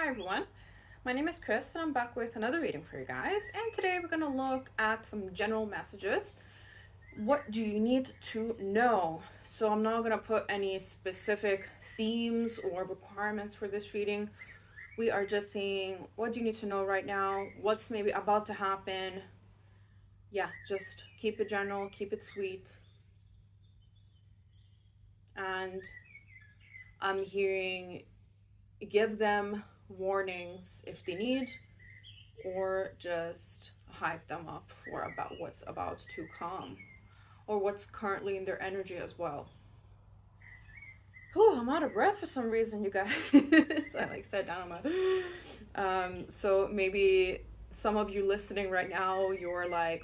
Hi everyone, my name is Chris and I'm back with another reading for you guys, and today we're going to look at some general messages. What do you need to know? So I'm not going to put any specific themes or requirements for this reading. We are just saying what do you need to know right now, what's maybe about to happen. Yeah, just keep it general, keep it sweet. And I'm hearing give them warnings if they need, or just hype them up for about what's about to come or what's currently in their energy as well. Oh, I'm out of breath for some reason, you guys. So I like sat down on my. So maybe some of you listening right now, you're like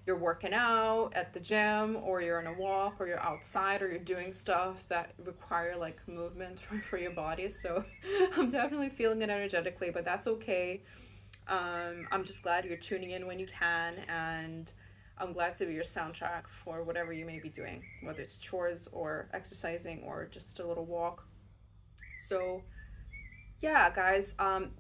you're working out at the gym, or you're on a walk, or you're outside, or you're doing stuff that require like movement for your body. So I'm definitely feeling it energetically, but that's okay. I'm just glad you're tuning in when you can, and I'm glad to be your soundtrack for whatever you may be doing, whether it's chores or exercising or just a little walk. So, yeah, guys,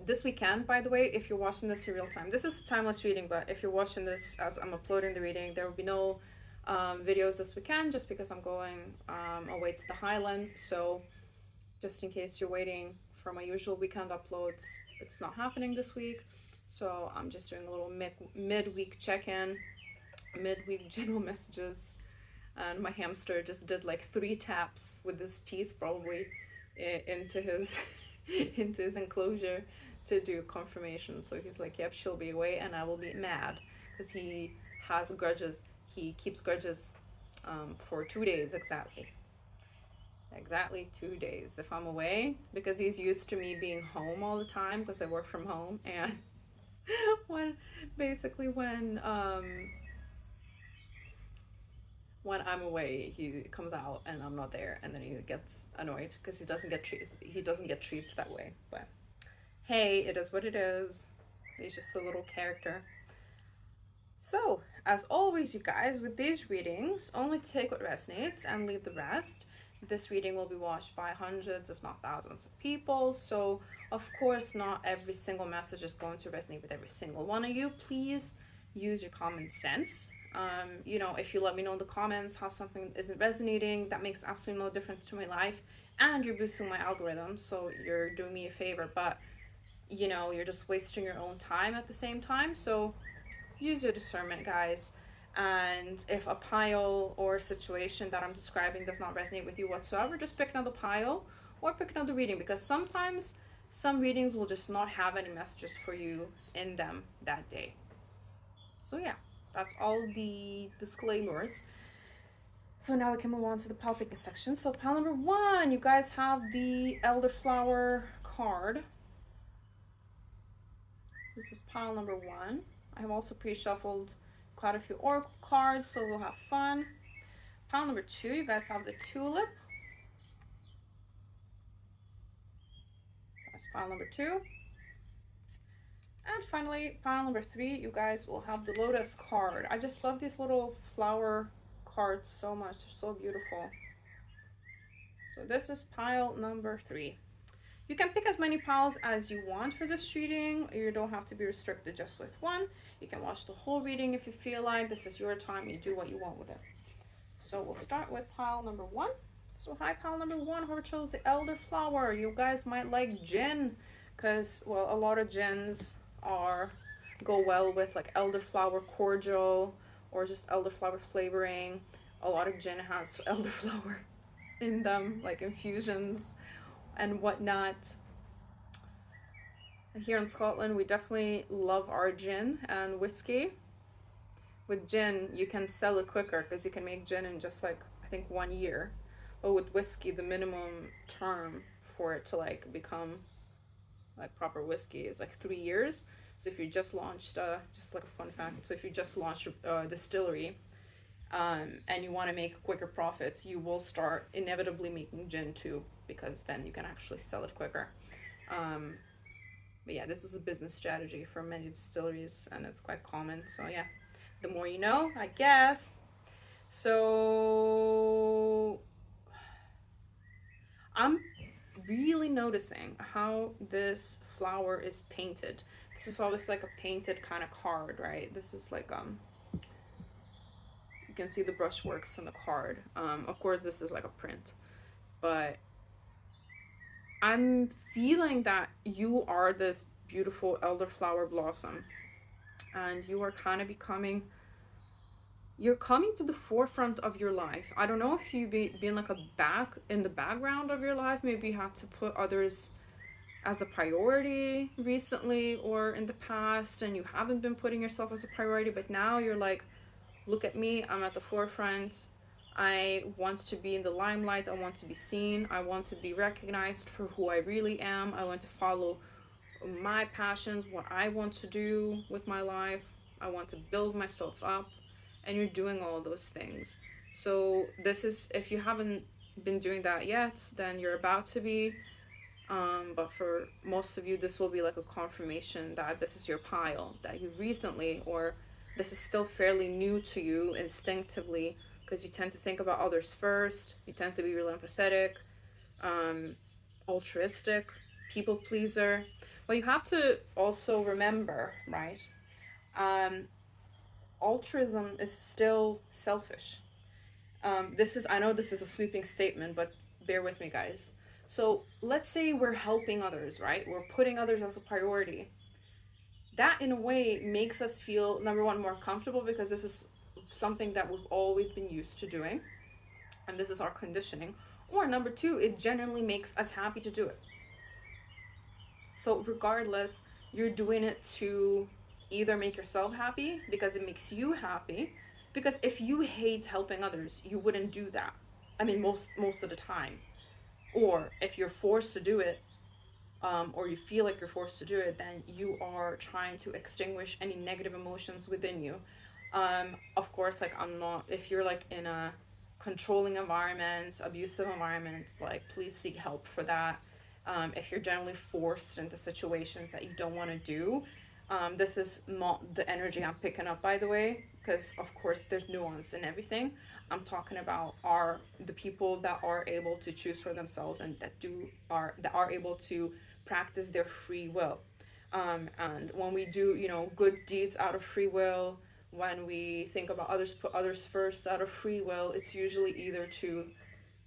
this weekend, by the way, if you're watching this in real time, this is timeless reading, but if you're watching this as I'm uploading the reading, there will be no videos this weekend just because I'm going away to the Highlands. So, just in case you're waiting for my usual weekend uploads, it's not happening this week. So I'm just doing a little mid-week check-in, mid-week general messages. And my hamster just did like 3 taps with his teeth probably into his into his enclosure to do confirmation. So he's like, yep, she'll be away and I will be mad because he has grudges. He keeps grudges for 2 days exactly. Exactly 2 days if I'm away, because he's used to me being home all the time because I work from home. And when basically when I'm away, he comes out and I'm not there, and then he gets annoyed because he doesn't get treats that way. But hey, it is what it is. He's just a little character. So, as always, you guys, with these readings, only take what resonates and leave the rest. This reading will be watched by hundreds, if not thousands, of people. So, of course, not every single message is going to resonate with every single one of you. Please use your common sense. If you let me know in the comments how something isn't resonating, that makes absolutely no difference to my life. And you're boosting my algorithm, so you're doing me a favor. But, you're just wasting your own time at the same time. So, use your discernment, guys. And if a pile or situation that I'm describing does not resonate with you whatsoever, just pick another pile or pick another reading, because sometimes some readings will just not have any messages for you in them that day. So, yeah, that's all the disclaimers. So now we can move on to the pile picking section. So, pile number 1, you guys have the Elderflower card. This is pile number 1. I have also pre-shuffled quite a few oracle cards, so we'll have fun. Pile number 2, you guys have the Tulip. That's pile number 2. And finally, pile number 3, you guys will have the Lotus card. I just love these little flower cards so much. They're so beautiful. So this is pile number 3. You can pick as many piles as you want for this reading. You don't have to be restricted just with one. You can watch the whole reading if you feel like. This is your time. You do what you want with it. So we'll start with pile number 1. So hi, pile number 1, whoever chose the Elderflower. You guys might like gin, because, well, a lot of gins go well with like elderflower cordial or just elderflower flavoring. A lot of gin has elderflower in them, like infusions and whatnot. Here in Scotland, we definitely love our gin and whiskey. With gin, you can sell it quicker because you can make gin in just like, I think, 1 year. But with whiskey, the minimum term for it to like become like proper whiskey is like 3 years. So if you just launched, just like a fun fact, so if you just launched a distillery and you want to make quicker profits, you will start inevitably making gin too, because then you can actually sell it quicker. But yeah, this is a business strategy for many distilleries, and it's quite common. So yeah, the more you know, I guess. So really noticing how this flower is painted. This is always like a painted kind of card, right? This is like you can see the brushworks in the card. Of course, this is like a print, but I'm feeling that you are this beautiful elderflower blossom, and you are kind of becoming, you're coming to the forefront of your life. I don't know if you've been like a back in the background of your life. Maybe you had to put others as a priority recently or in the past, and you haven't been putting yourself as a priority, but now you're like, look at me, I'm at the forefront. I want to be in the limelight. I want to be seen. I want to be recognized for who I really am. I want to follow my passions, what I want to do with my life. I want to build myself up. And you're doing all those things. So, this is, if you haven't been doing that yet, then you're about to be. But for most of you, this will be like a confirmation that this is your pile, that you recently, or this is still fairly new to you instinctively, because you tend to think about others first, you tend to be really empathetic, um, altruistic, people pleaser. But you have to also remember, right? Um, Altruism is still selfish. This is, I know this is a sweeping statement, but bear with me, guys. So let's say we're helping others, right? We're putting others as a priority. That, in a way, makes us feel, number one, more comfortable, because this is something that we've always been used to doing, and this is our conditioning. Or number two, it genuinely makes us happy to do it. So, regardless, you're doing it to either make yourself happy because it makes you happy. Because if you hate helping others, you wouldn't do that. I mean, most of the time. Or if you're forced to do it, or you feel like you're forced to do it, then you are trying to extinguish any negative emotions within you. Of course, like, I'm not, if you're like in a controlling environment, abusive environment, like, please seek help for that. If you're generally forced into situations that you don't want to do, this is not the energy I'm picking up, by the way, because of course there's nuance in everything. I'm talking about are the people that are able to choose for themselves, and that are able to practice their free will. And when we do, good deeds out of free will, when we think about others, put others first out of free will, it's usually either to,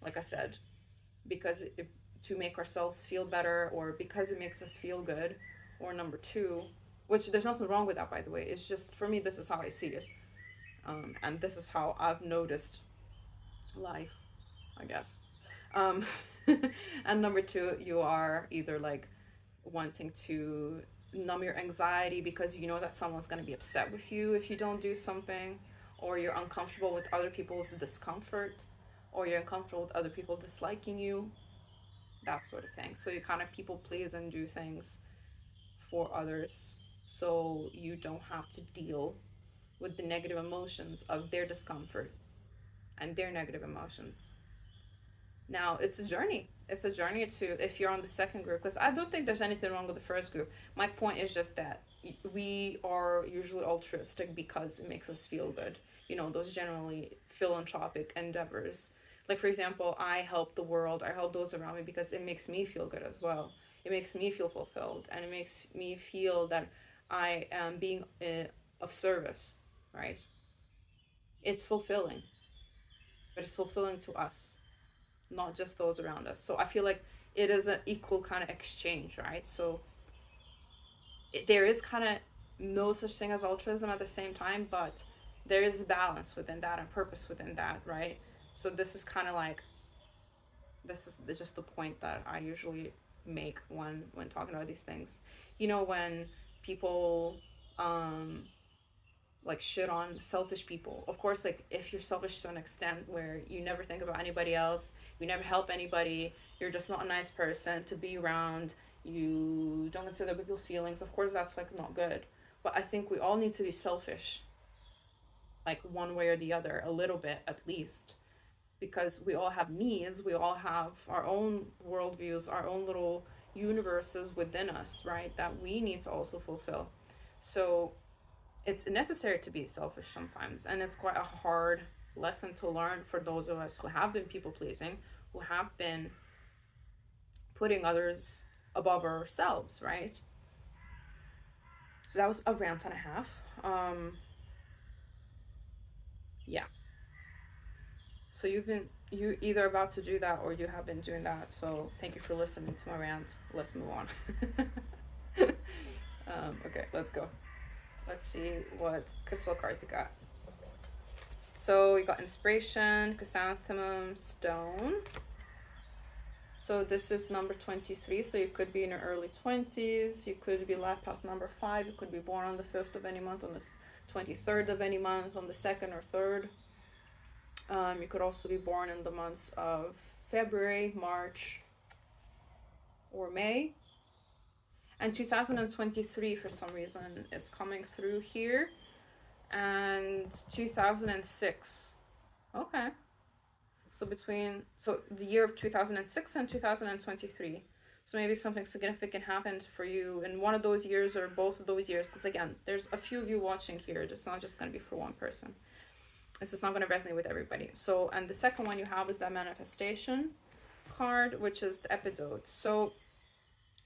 like I said, because to make ourselves feel better, or because it makes us feel good, or number two, which there's nothing wrong with that, by the way. It's just, for me, this is how I see it. And this is how I've noticed life, I guess. Um, and number two, you are either like wanting to numb your anxiety because you know that someone's going to be upset with you if you don't do something, or you're uncomfortable with other people's discomfort, or you're uncomfortable with other people disliking you, that sort of thing. So you kind of people please and do things for others so you don't have to deal with the negative emotions of their discomfort and their negative emotions. Now, it's a journey. It's a journey to, if you're on the second group, because I don't think there's anything wrong with the first group. My point is just that we are usually altruistic because it makes us feel good. Those generally philanthropic endeavors. Like, for example, I help the world, I help those around me because it makes me feel good as well. It makes me feel fulfilled, and it makes me feel that I am being of service, right? It's fulfilling, but it's fulfilling to us, not just those around us. So I feel like it is an equal kind of exchange, right? So there is kind of no such thing as altruism at the same time, but there is balance within that and purpose within that, right? So this is kind of like, this is just the point that I usually make when talking about these things. When people um like shit on selfish people. Of course, like, if you're selfish to an extent where you never think about anybody else, you never help anybody, you're just not a nice person to be around, you don't consider people's feelings, of course that's like not good. But I think we all need to be selfish, like one way or the other, a little bit at least, because we all have needs, we all have our own worldviews, our own little universes within us, right, that we need to also fulfill. So it's necessary to be selfish sometimes, and it's quite a hard lesson to learn for those of us who have been people pleasing, who have been putting others above ourselves, right? So that was a rant and a half. Yeah. So you either about to do that or you have been doing that. So thank you for listening to my rant. Let's move on. Okay, let's go. Let's see what crystal cards you got. So you got inspiration, chrysanthemum, stone. So this is number 23. So you could be in your early 20s. You could be life path number 5. You could be born on the 5th of any month, on the 23rd of any month, on the 2nd or 3rd. You could also be born in the months of February, March, or May. And 2023 for some reason is coming through here. And 2006. Okay. So the year of 2006 and 2023. So maybe something significant happened for you in one of those years or both of those years. Because again, there's a few of you watching here. It's not just going to be for one person. This is not going to resonate with everybody. So, and the second one you have is that manifestation card, which is the epidote. So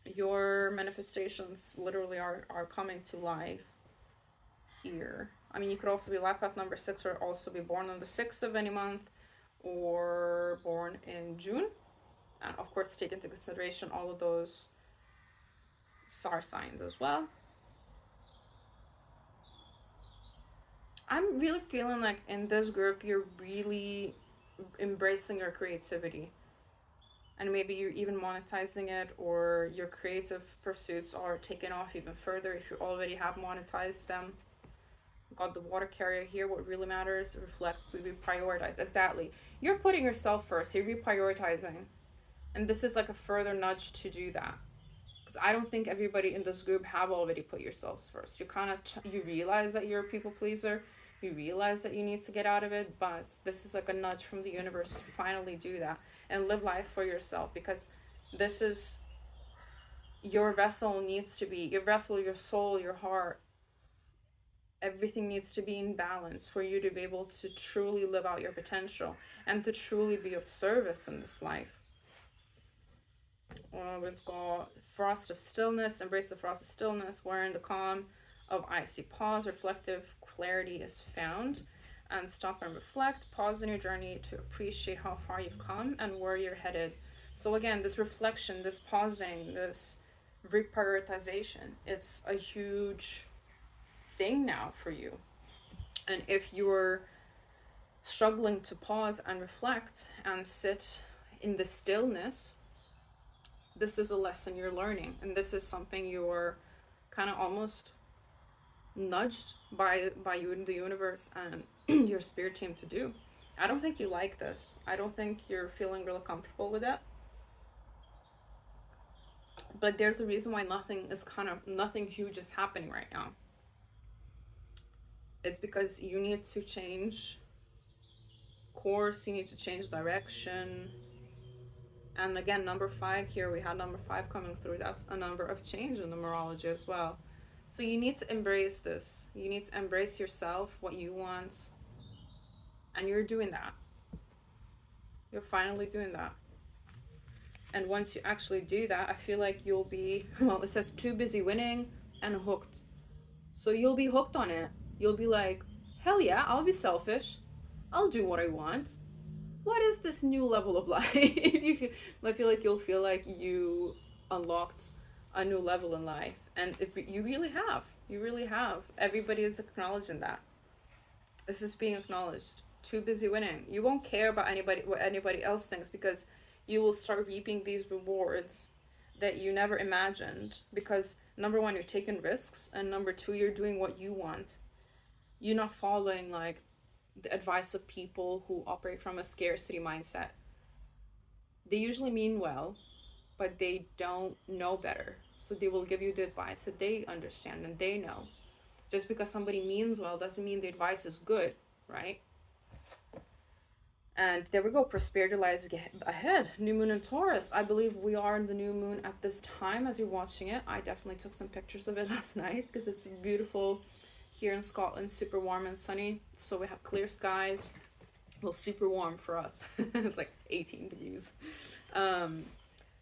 your manifestations literally are coming to life here. I mean, you could also be life path number 6 or also be born on the 6th of any month or born in June. And of course, take into consideration all of those star signs as well. I'm really feeling like in this group, you're really embracing your creativity. And maybe you're even monetizing it, or your creative pursuits are taken off even further if you already have monetized them. Got the water carrier here. What really matters, reflect, we reprioritize. Exactly. You're putting yourself first. You're reprioritizing. And this is like a further nudge to do that. Because I don't think everybody in this group have already put yourselves first. You kind of, you realize that you're a people pleaser. You realize that you need to get out of it. But this is like a nudge from the universe to finally do that. And live life for yourself. Because this is, your vessel needs to be, your vessel, your soul, your heart, everything needs to be in balance for you to be able to truly live out your potential and to truly be of service in this life. We've got frost of stillness, embrace the frost of stillness, where in the calm of icy pause, reflective clarity is found. And stop and reflect, pause in your journey to appreciate how far you've come and where you're headed. So again, this reflection, this pausing, this reprioritization, it's a huge thing now for you. And if you're struggling to pause and reflect and sit in the stillness, this is a lesson you're learning, and this is something you're kind of almost nudged by you in the universe and your spirit team to do. I don't think you like this. I don't think you're feeling really comfortable with it. But there's a reason why nothing huge is happening right now. It's because you need to change course, you need to change direction. And again, number 5 here, we had number 5 coming through. That's a number of change in numerology as well. So you need to embrace this. You need to embrace yourself, what you want. And you're doing that. You're finally doing that. And once you actually do that, I feel like you'll be, well, it says too busy winning and hooked. So you'll be hooked on it. You'll be like, hell yeah, I'll be selfish. I'll do what I want. What is this new level of life? I feel like you'll feel like you unlocked a new level in life. And if you really have. Everybody is acknowledging that. This is being acknowledged. Too busy winning. You won't care about what anybody else thinks, because you will start reaping these rewards that you never imagined. Because number 1, you're taking risks, and number 2, you're doing what you want. You're not following like the advice of people who operate from a scarcity mindset. They usually mean well, but they don't know better. So they will give you the advice that they understand and they know. Just because somebody means well doesn't mean the advice is good, right? And there we go. Prosperity lies ahead. New moon in Taurus. I believe we are in the new moon at this time as you're watching it. I definitely took some pictures of it last night because it's beautiful here in Scotland. Super warm and sunny. So we have clear skies. Well, super warm for us. It's like 18 degrees.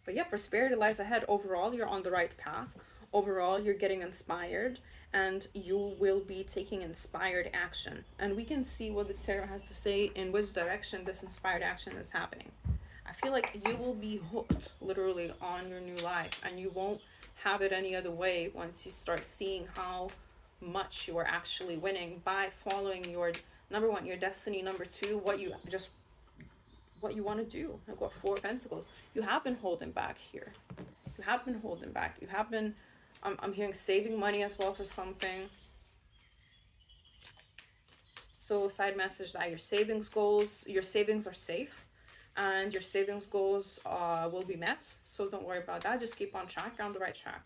But yeah, prosperity lies ahead. Overall, you're on the right path. Overall, you're getting inspired, and you will be taking inspired action. And we can see what the tarot has to say in which direction this inspired action is happening. I feel like you will be hooked literally on your new life, and you won't have it any other way once you start seeing how much you are actually winning by following your number one, your destiny, number two, what you want to do. I've got Four of Pentacles. You have been holding back here. You have been holding back. You have been, I'm hearing saving money as well for something. So side message that your savings goals, your savings are safe, and your savings goals will be met. So don't worry about that. Just keep on track. You're on the right track.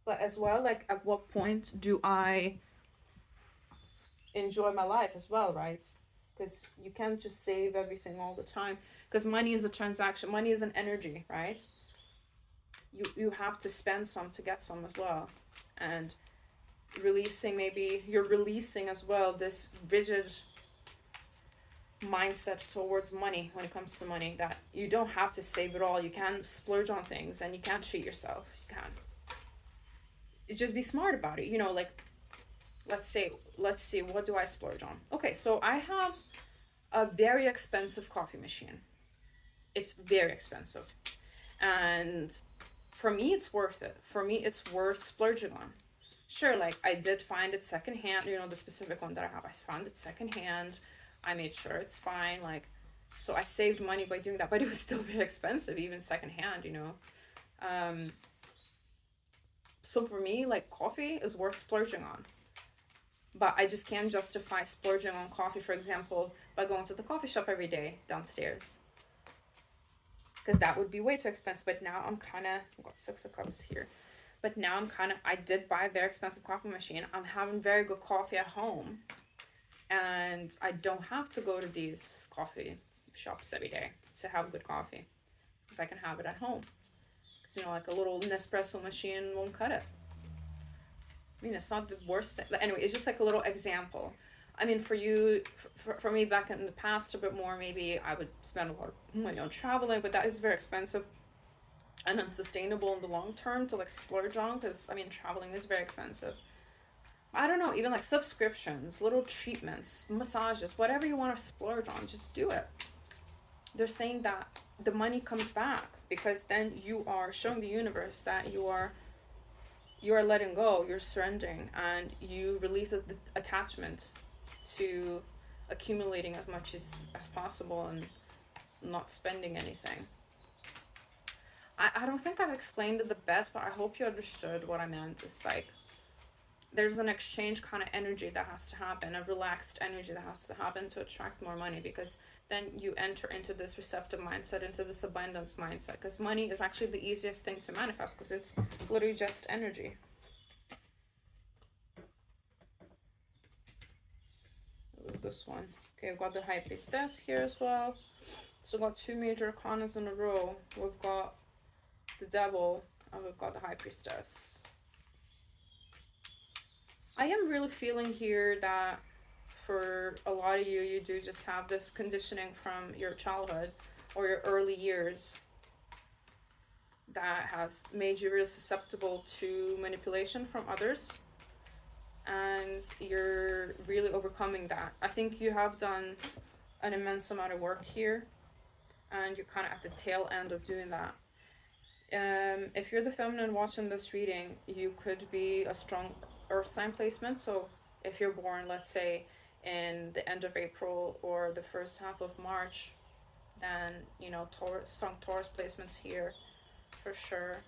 But as well, like, at what point do I enjoy my life as well, right? Because you can't just save everything all the time, because money is a transaction, money is an energy, right? You have to spend some to get some as well. And releasing, maybe you're releasing as well this rigid mindset towards money when it comes to money, that you don't have to save it all. You can splurge on things, and you can treat yourself. You can just be smart about it, you know. Like, let's see, what do I splurge on? Okay, so I have a very expensive coffee machine. It's very expensive, and for me it's worth it. For me it's worth splurging on. Sure, like, I did find it secondhand, you know, the specific one that I have, I found it secondhand. I made sure it's fine, like, so I saved money by doing that, but it was still very expensive, even secondhand, you know. So for me, like, coffee is worth splurging on. But I just can't justify splurging on coffee, for example, by going to the coffee shop every day downstairs, because that would be way too expensive. But now I'm kind of, I've got Six of Cups here, but now I'm kind of, I did buy a very expensive coffee machine. I'm having very good coffee at home, and I don't have to go to these coffee shops every day to have good coffee, because I can have it at home. Because, you know, like, a little Nespresso machine won't cut it. I mean, it's not the worst thing. But anyway, it's just like a little example. I mean, for you, for me back in the past a bit more, maybe I would spend a lot of money on traveling, but that is very expensive and unsustainable in the long term to, like, splurge on, because, I mean, traveling is very expensive. I don't know, even like subscriptions, little treatments, massages, whatever you want to splurge on, just do it. They're saying that the money comes back, because then you are showing the universe that you are letting go, you're surrendering, and you release the attachment to accumulating as much as possible and not spending anything. I don't think I've explained it the best, but I hope you understood what I meant. It's like, there's an exchange kind of energy that has to happen, a relaxed energy that has to happen to attract more money, because then you enter into this receptive mindset, into this abundance mindset, because money is actually the easiest thing to manifest, because it's literally just energy. This one. Okay, we've got the High Priestess here as well. So we've got two major arcanas in a row. We've got the Devil, and we've got the High Priestess. I am really feeling here that for a lot of you, you do just have this conditioning from your childhood or your early years that has made you really susceptible to manipulation from others, and you're really overcoming that. I think you have done an immense amount of work here, and you're kind of at the tail end of doing that. If you're the feminine watching this reading, you could be a strong earth sign placement. So if you're born, let's say, in the end of April or the first half of March, then, you know, strong Taurus placements here for sure.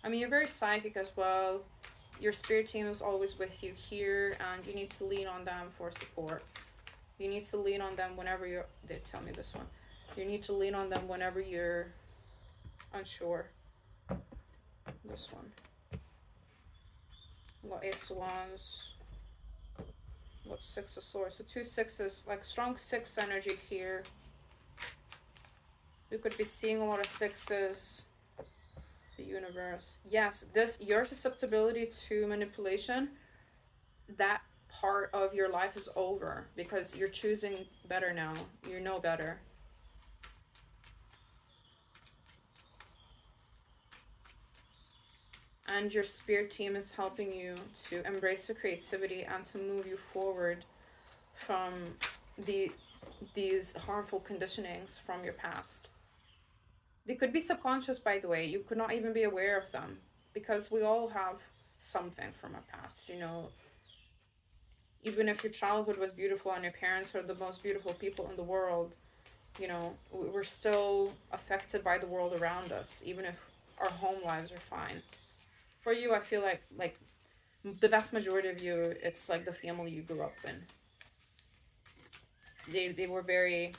I mean, you're very psychic as well. Your spirit team is always with you here, and you need to lean on them for support. You need to lean on them whenever you're, they tell me this one, you need to lean on them whenever you're unsure. This one. We've got Ace of Wands. We've got Six of Swords. So two sixes, like strong six energy here. You could be seeing a lot of sixes. The universe. Yes, this, your susceptibility to manipulation, that part of your life is over because you're choosing better now. You know better. And your spirit team is helping you to embrace your creativity and to move you forward from the these harmful conditionings from your past. They could be subconscious, by the way. You could not even be aware of them because we all have something from our past, you know. Even if your childhood was beautiful and your parents are the most beautiful people in the world, you know, we're still affected by the world around us, even if our home lives are fine. For you, I feel like the vast majority of you, it's like the family you grew up in. They were very,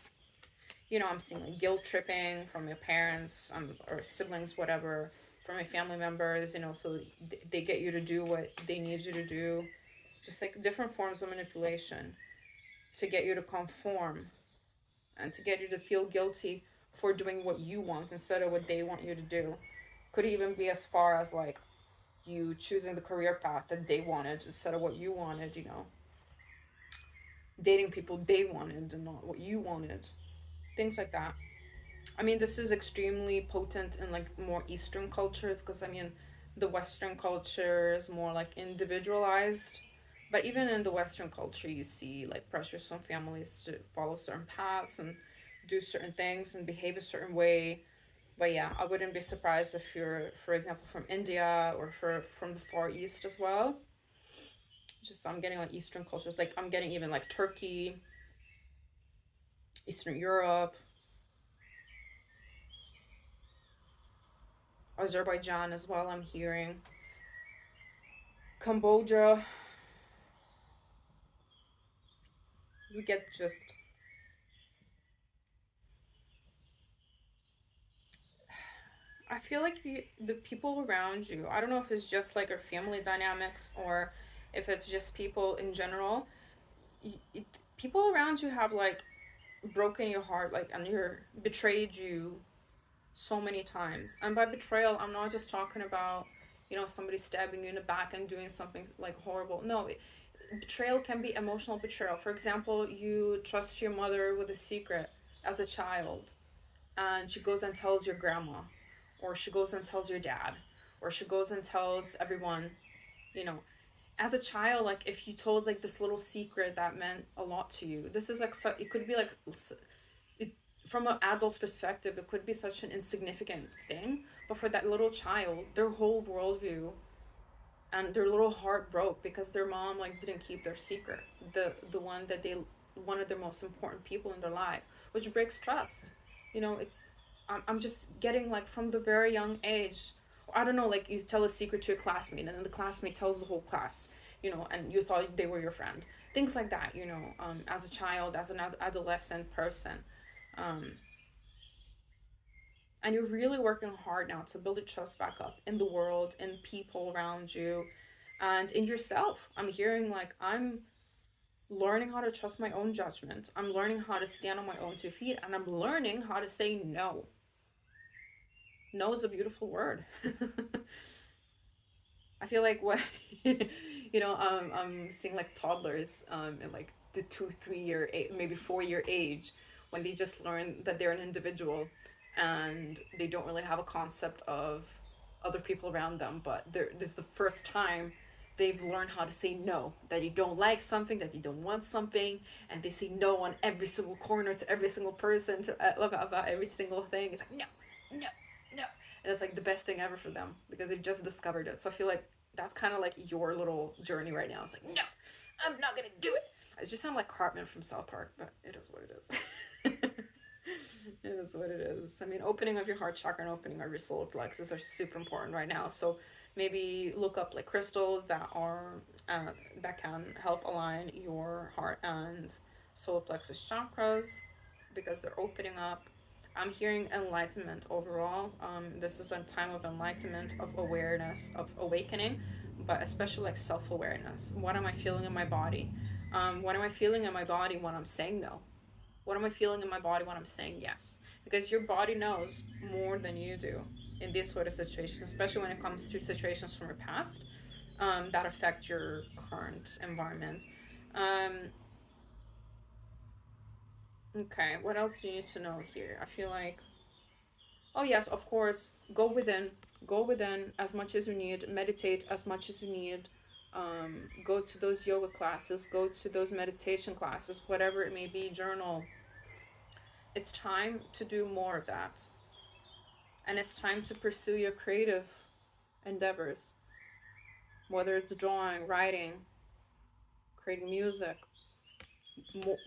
you know, I'm seeing like guilt tripping from your parents, or siblings, whatever, from your family members, you know, so they get you to do what they need you to do. Just like different forms of manipulation to get you to conform and to get you to feel guilty for doing what you want instead of what they want you to do. Could even be as far as like you choosing the career path that they wanted instead of what you wanted, you know, dating people they wanted and not what you wanted, things like that. I mean, this is extremely potent in like more Eastern cultures because I mean, the Western culture is more like individualized. But even in the Western culture, you see like pressures from families to follow certain paths and do certain things and behave a certain way. But yeah, I wouldn't be surprised if you're, for example, from India or from the Far East as well. Just I'm getting like Eastern cultures, like I'm getting even like Turkey, Eastern Europe, Azerbaijan as well. I'm hearing Cambodia. We get just. I feel like the people around you. I don't know if it's just like our family dynamics or if it's just people in general. It, people around you have like broken your heart, like, and you're betrayed you so many times. And by betrayal, I'm not just talking about, you know, somebody stabbing you in the back and doing something like horrible. No, betrayal can be emotional betrayal. For example, you trust your mother with a secret as a child, and she goes and tells your grandma, or she goes and tells your dad, or she goes and tells everyone, you know. As a child, like if you told like this little secret that meant a lot to you, this is like so, it could be like it, from an adult's perspective, it could be such an insignificant thing, but for that little child, their whole worldview and their little heart broke because their mom like didn't keep their secret, the one that they, one of the most important people in their life, which breaks trust. You know, I'm just getting like from the very young age. I don't know, like you tell a secret to a classmate and then the classmate tells the whole class, you know, and you thought they were your friend, things like that, you know. As a child, as an adolescent person, um, and you're really working hard now to build your trust back up in the world, in people around you, and in yourself. I'm hearing like I'm learning how to trust my own judgment. I'm learning how to stand on my own 2 feet, and I'm learning how to say no. No is a beautiful word. I feel like what you know, I'm seeing like toddlers in like the 2 3 year maybe 4 year age, when they just learn that they're an individual and they don't really have a concept of other people around them, but this is the first time they've learned how to say no, that you don't like something, that you don't want something, and they say no on every single corner to every single person, to look about every single thing. It's like no, no, no, and it's like the best thing ever for them because they've just discovered it. So I feel like that's kind of like your little journey right now. It's like, no, I'm not gonna do it. It just sounds like Cartman from South Park, but it is what it is. It is what it is. I mean, opening of your heart chakra and opening of your solar plexus are super important right now. So maybe look up like crystals that are that can help align your heart and solar plexus chakras because they're opening up. I'm hearing enlightenment overall. This is a time of enlightenment, of awareness, of awakening, but especially like self awareness. What am I feeling in my body? What am I feeling in my body when I'm saying no? What am I feeling in my body when I'm saying yes? Because your body knows more than you do in these sort of situations, especially when it comes to situations from your past that affect your current environment. Um, okay, what else do you need to know here? I feel like, oh yes, of course, go within. Go within as much as you need. Meditate as much as you need. Go to those yoga classes. Go to those meditation classes. Whatever it may be. Journal. It's time to do more of that. And it's time to pursue your creative endeavors. Whether it's drawing, writing, creating music.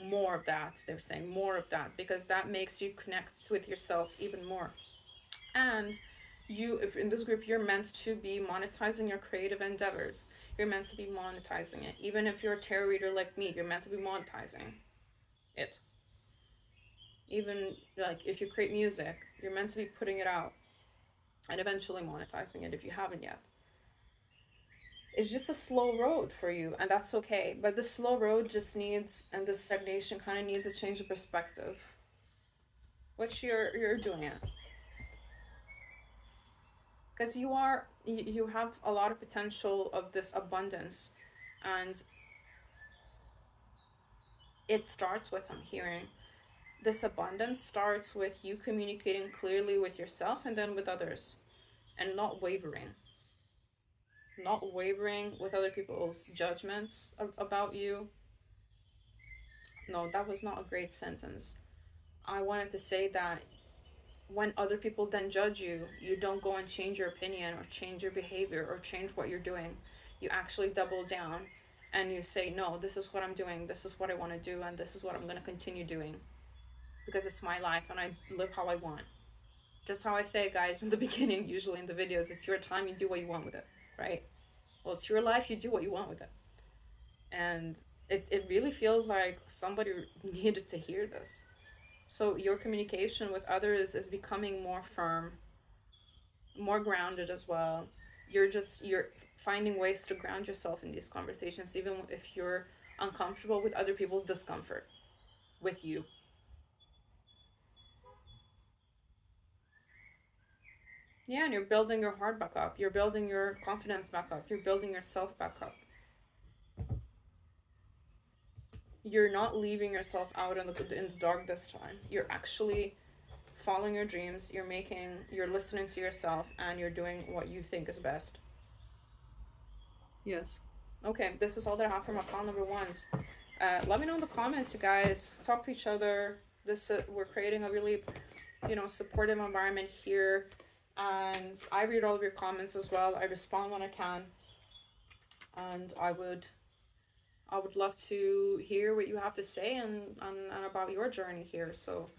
More of that. They're saying more of that. Because that makes you connect with yourself even more. And you, if in this group, you're meant to be monetizing your creative endeavors. You're meant to be monetizing it. Even if you're a tarot reader like me, you're meant to be monetizing it. Even like if you create music, you're meant to be putting it out and eventually monetizing it if you haven't yet. It's just a slow road for you, and that's okay. But the slow road just needs, and the stagnation kind of needs a change of perspective, which you're doing it. Because you have a lot of potential of this abundance, and it starts with, I'm hearing, this abundance starts with you communicating clearly with yourself and then with others, and not wavering with other people's judgments about you. No, that was not a great sentence. I wanted to say that when other people then judge you, you don't go and change your opinion or change your behavior or change what you're doing. You actually double down and you say, no, this is what I'm doing, this is what I want to do, and this is what I'm going to continue doing because it's my life and I live how I want. Just how I say, guys, in the beginning, usually in the videos, it's your time, you do what you want with it, right? Well, it's your life, you do what you want with it. And it really feels like somebody needed to hear this. So your communication with others is becoming more firm, more grounded as well. You're finding ways to ground yourself in these conversations, even if you're uncomfortable with other people's discomfort with you. Yeah, and you're building your heart back up. You're building your confidence back up. You're building yourself back up. You're not leaving yourself out in the dark this time. You're actually following your dreams. You're listening to yourself, and you're doing what you think is best. Yes. Okay, this is all that I have for my pile number ones. Let me know in the comments, you guys. Talk to each other. We're creating a really, supportive environment here, and I read all of your comments as well. I respond when I can, and I would love to hear what you have to say and about your journey here. So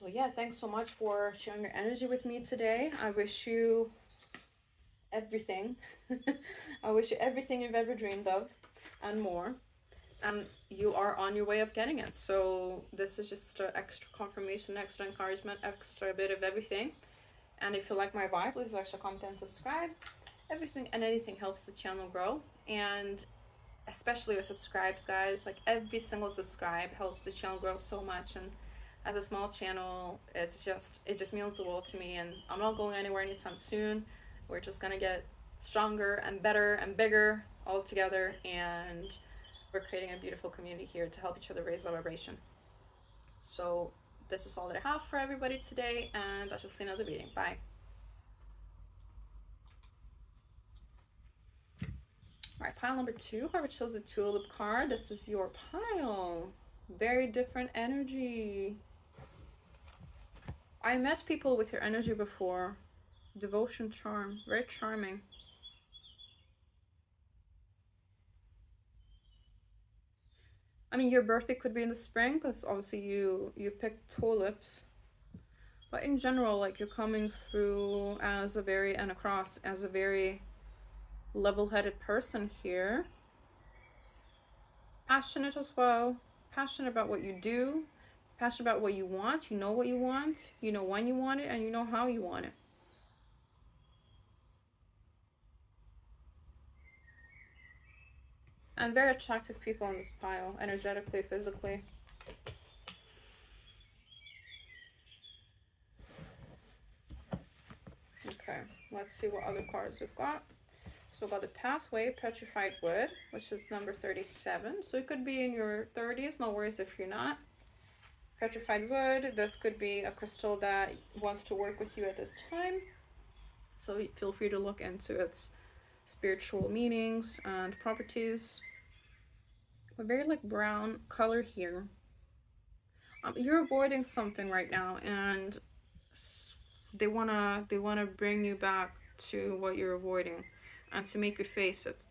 yeah, thanks so much for sharing your energy with me today. I wish you everything. I wish you everything you've ever dreamed of and more. And you are on your way of getting it. So this is just extra confirmation, extra encouragement, extra bit of everything. And if you like my vibe, please like, share, comment, and subscribe. Everything and anything helps the channel grow. And especially your subscribes, guys. Like every single subscribe helps the channel grow so much. And as a small channel, it just means the world to me. And I'm not going anywhere anytime soon. We're just gonna get stronger and better and bigger all together, and we're creating a beautiful community here to help each other raise our vibration. So this is all that I have for everybody today, and I shall see another reading. Bye. All right, pile number 2. Whoever chose the tulip card, this is your pile. Very different energy. I met people with your energy before. Devotion, charm, very charming. I mean, your birthday could be in the spring because obviously you picked tulips. But in general, like, you're coming through as a very level-headed person here. Passionate as well. Passionate about what you do. Passionate about what you want. You know what you want. You know when you want it, and you know how you want it. And very attractive people in this pile, energetically, physically. Okay, let's see what other cards we've got. So we got the pathway, petrified wood, which is number 37. So it could be in your 30s, no worries if you're not. Petrified wood, this could be a crystal that wants to work with you at this time. So feel free to look into its spiritual meanings and properties. A very like brown color here. You're avoiding something right now, and they wanna bring you back to what you're avoiding, and to make you face it.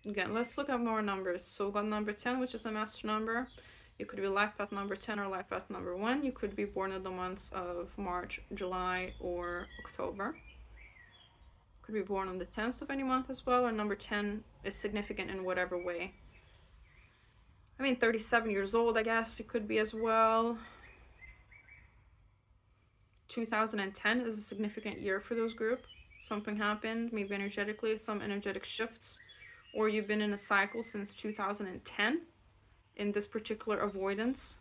Again, let's look at more numbers. So we got number 10, which is a master number. You could be life path number 10 or life path number 1. You could be born in the months of March, July, or October. Could be born on the 10th of any month as well, or number 10 is significant in whatever way. I mean, 37 years old, I guess it could be as well. 2010 is a significant year for those group. Something happened, maybe energetically, some energetic shifts, or you've been in a cycle since 2010 in this particular avoidance.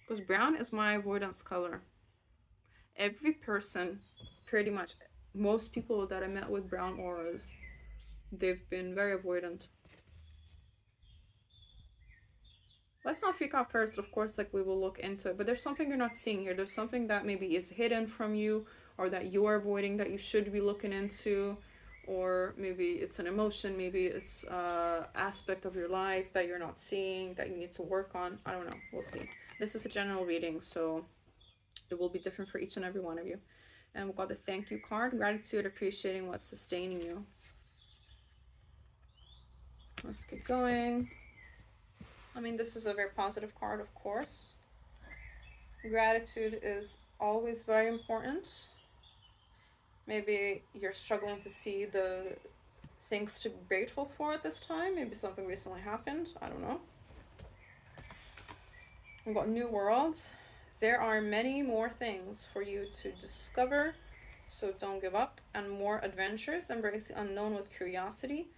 Because brown is my avoidance color. Every person, pretty much, most people that I met with brown auras, they've been very avoidant. Let's not freak out first, of course, like we will look into it, but there's something you're not seeing here. There's something that maybe is hidden from you, or that you are avoiding, that you should be looking into, or maybe it's an emotion, maybe it's an aspect of your life that you're not seeing, that you need to work on. I don't know, we'll see. This is a general reading, so it will be different for each and every one of you. And we've got the thank you card, gratitude, appreciating what's sustaining you. Let's get going. I mean, this is a very positive card, of course. Gratitude is always very important. Maybe you're struggling to see the things to be grateful for at this time. Maybe something recently happened. I don't know. We've got new worlds. There are many more things for you to discover, so don't give up. And more adventures. Embrace the unknown with curiosity,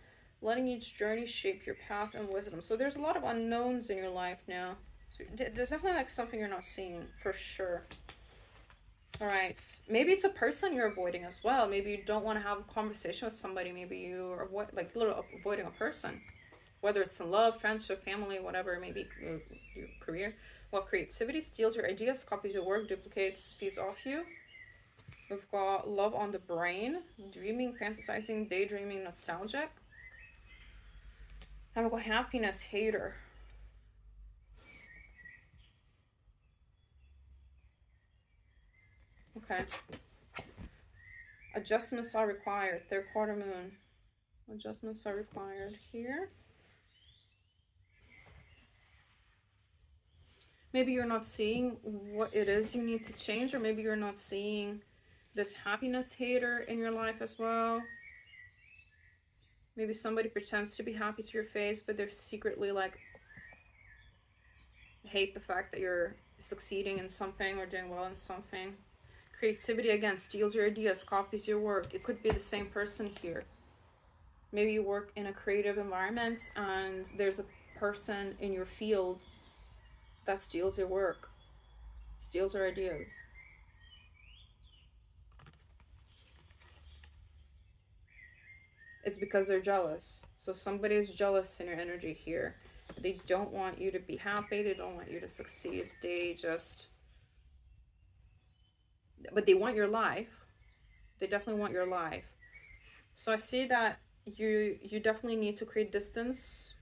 letting each journey shape your path and wisdom. So there's a lot of unknowns in your life now. So there's definitely like something you're not seeing, for sure. All right, maybe it's a person you're avoiding as well. Maybe you don't want to have a conversation with somebody. Maybe you are like literally avoiding a person, whether it's in love, friendship, family, whatever. Maybe your career. Well, creativity steals your ideas, copies your work, duplicates, feeds off you. We've got love on the brain, dreaming, fantasizing, daydreaming, nostalgic. And we've got happiness, hater. Okay. Adjustments are required. Third quarter moon. Adjustments are required here. Maybe you're not seeing what it is you need to change, or maybe you're not seeing this happiness hater in your life as well. Maybe somebody pretends to be happy to your face, but they're secretly like hate the fact that you're succeeding in something or doing well in something. Creativity, again, steals your ideas, copies your work. It could be the same person here. Maybe you work in a creative environment and there's a person in your field that steals your work, steals your ideas. It's because they're jealous. So somebody is jealous in your energy here. They don't want you to be happy. They don't want you to succeed. But they want your life. They definitely want your life. So I see that you definitely need to create distance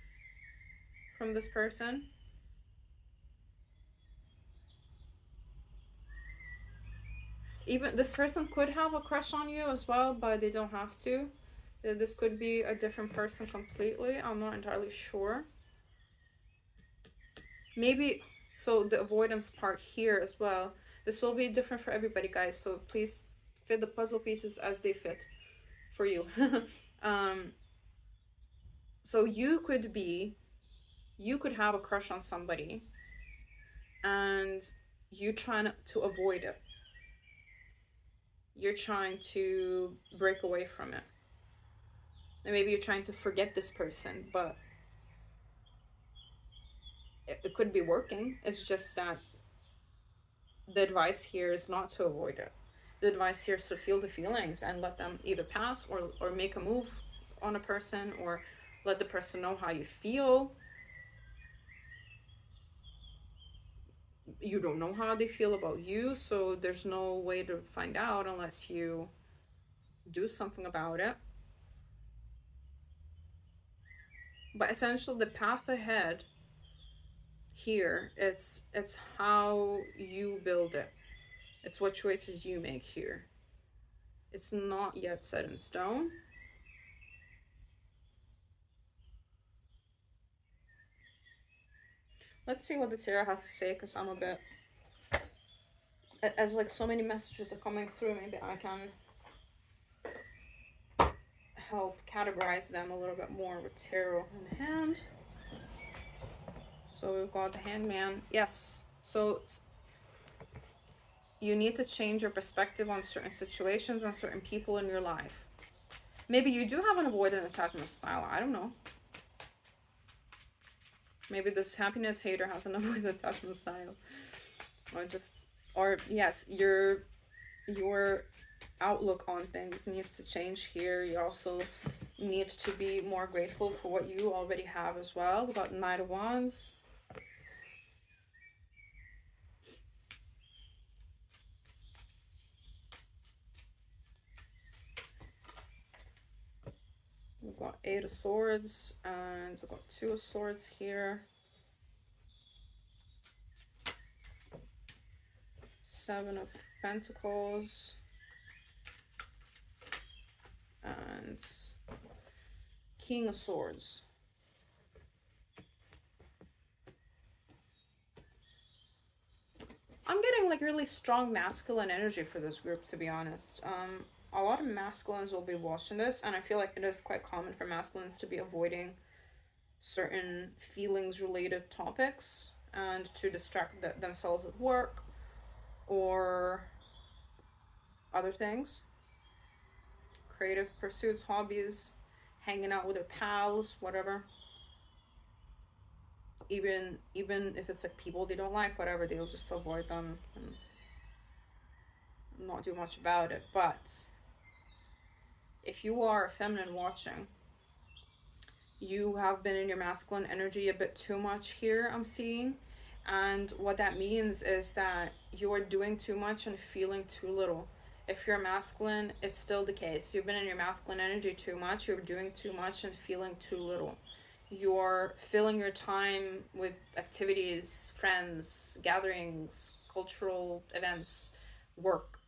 from this person. Even this person could have a crush on you as well, but they don't have to. This could be a different person completely. I'm not entirely sure. Maybe, so the avoidance part here as well. This will be different for everybody, guys. So please fit the puzzle pieces as they fit for you. So you could have a crush on somebody and you trying to avoid it. You're trying to break away from it. And maybe you're trying to forget this person, but it could be working. It's just that the advice here is not to avoid it. The advice here is to feel the feelings and let them either pass or make a move on a person, or let the person know how you feel. You don't know how they feel about you, so there's no way to find out unless you do something about it. But essentially, the path ahead here, it's how you build it. It's what choices you make here. It's not yet set in stone. Let's see what the tarot has to say, because I'm a bit, as like so many messages are coming through, maybe I can help categorize them a little bit more with tarot in hand. So we've got the Hangman. Yes. So you need to change your perspective on certain situations and certain people in your life. Maybe you do have an avoidant attachment style. I don't know. Maybe this happiness hater has an avoidant attachment style. Or yes, your outlook on things needs to change here. You also need to be more grateful for what you already have as well. We've got Knight of Wands. We've got Eight of Swords, and we've got Two of Swords here. Seven of Pentacles. And King of Swords. I'm getting like really strong masculine energy for this group, to be honest. A lot of masculines will be watching this, and I feel like it is quite common for masculines to be avoiding certain feelings related topics and to distract themselves with work or other things. Creative pursuits, hobbies, hanging out with their pals, whatever. Even if it's like people they don't like, whatever, they'll just avoid them and not do much about it. But if you are a feminine watching, you have been in your masculine energy a bit too much here, I'm seeing. And what that means is that you're doing too much and feeling too little. If you're masculine, it's still the case. You've been in your masculine energy too much, you're doing too much and feeling too little. You're filling your time with activities, friends, gatherings, cultural events, work,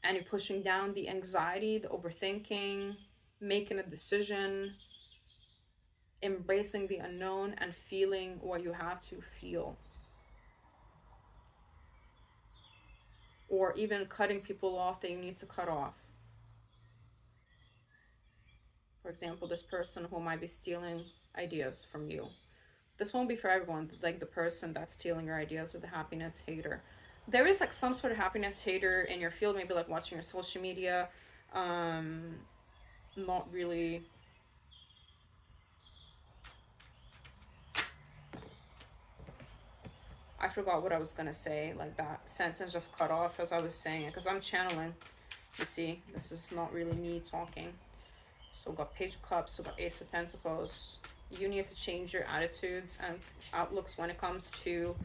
and you're pushing down the anxiety, the overthinking, making a decision, embracing the unknown, and feeling what you have to feel. Or even cutting people off that you need to cut off. For example, this person who might be stealing ideas from you. This won't be for everyone, like the person that's stealing your ideas with the happiness hater. There is like some sort of happiness hater in your field, maybe like watching your social media, not really. I forgot what I was gonna say, like that sentence just cut off as I was saying it, because I'm channeling. You see, this is not really me talking. So we got Page of Cups, we got Ace of Pentacles. You need to change your attitudes and outlooks when it comes to,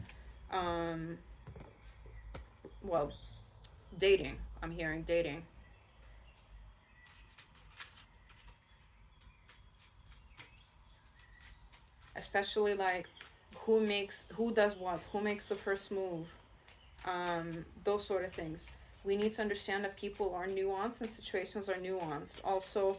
well, dating. I'm hearing dating. Especially like who does what, who makes the first move, those sort of things. We need to understand that people are nuanced and situations are nuanced. Also,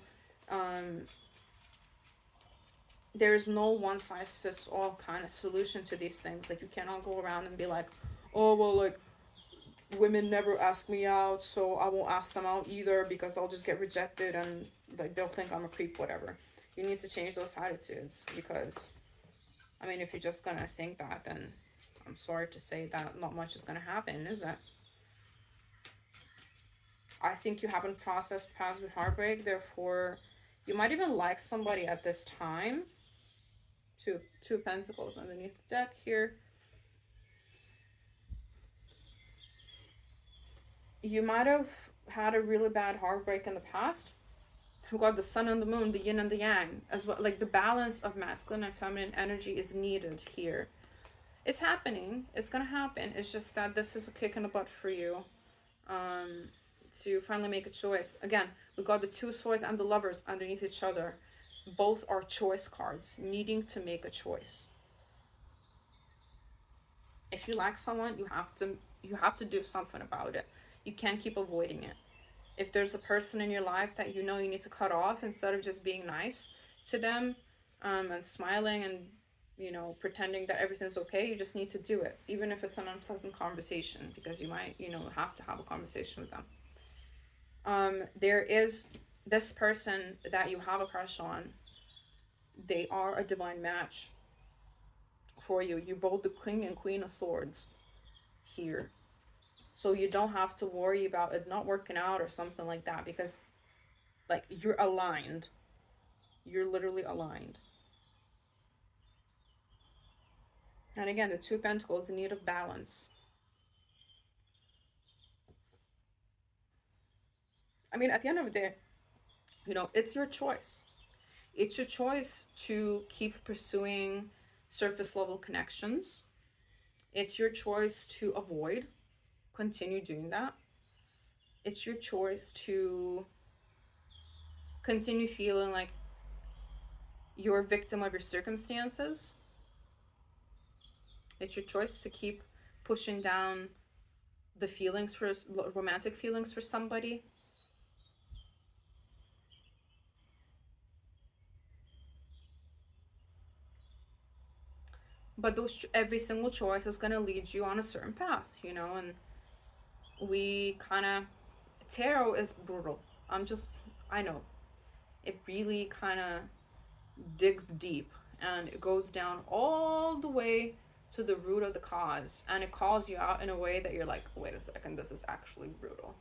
there's no one size fits all kind of solution to these things. Like you cannot go around and be like, oh well, like women never ask me out, so I won't ask them out either because I'll just get rejected and like they'll think I'm a creep, whatever. You need to change those attitudes, because I mean, if you're just gonna think that, then I'm sorry to say that not much is gonna happen, is it? I think you haven't processed past with heartbreak, therefore you might even like somebody at this time. Two of Pentacles underneath the deck here. You might have had a really bad heartbreak in the past. We got the sun and the moon, the yin and the yang, as well. Like the balance of masculine and feminine energy is needed here. It's happening. It's gonna happen. It's just that this is a kick in the butt for you, um, to finally make a choice. Again, we got the two swords and the lovers underneath each other. Both are choice cards, needing to make a choice. If you like someone, you have to do something about it. You can't keep avoiding it. If there's a person in your life that you know you need to cut off, instead of just being nice to them, and smiling and pretending that everything's okay, you just need to do it, even if it's an unpleasant conversation, because you might have to have a conversation with them. There is this person that you have a crush on. They are a divine match for you. You both the king and queen of swords here. So you don't have to worry about it not working out or something like that, because like you're aligned. You're literally aligned. And again, the Two of Pentacles, the need of balance. I mean, at the end of the day, it's your choice. It's your choice to keep pursuing surface level connections. It's your choice to avoid, continue doing that. It's your choice to continue feeling like you're a victim of your circumstances. It's your choice to keep pushing down the feelings for romantic feelings for somebody. But every single choice is going to lead you on a certain path, and we kind of, tarot is brutal. I know it really kind of digs deep, and it goes down all the way to the root of the cause, and it calls you out in a way that you're like, wait a second, this is actually brutal.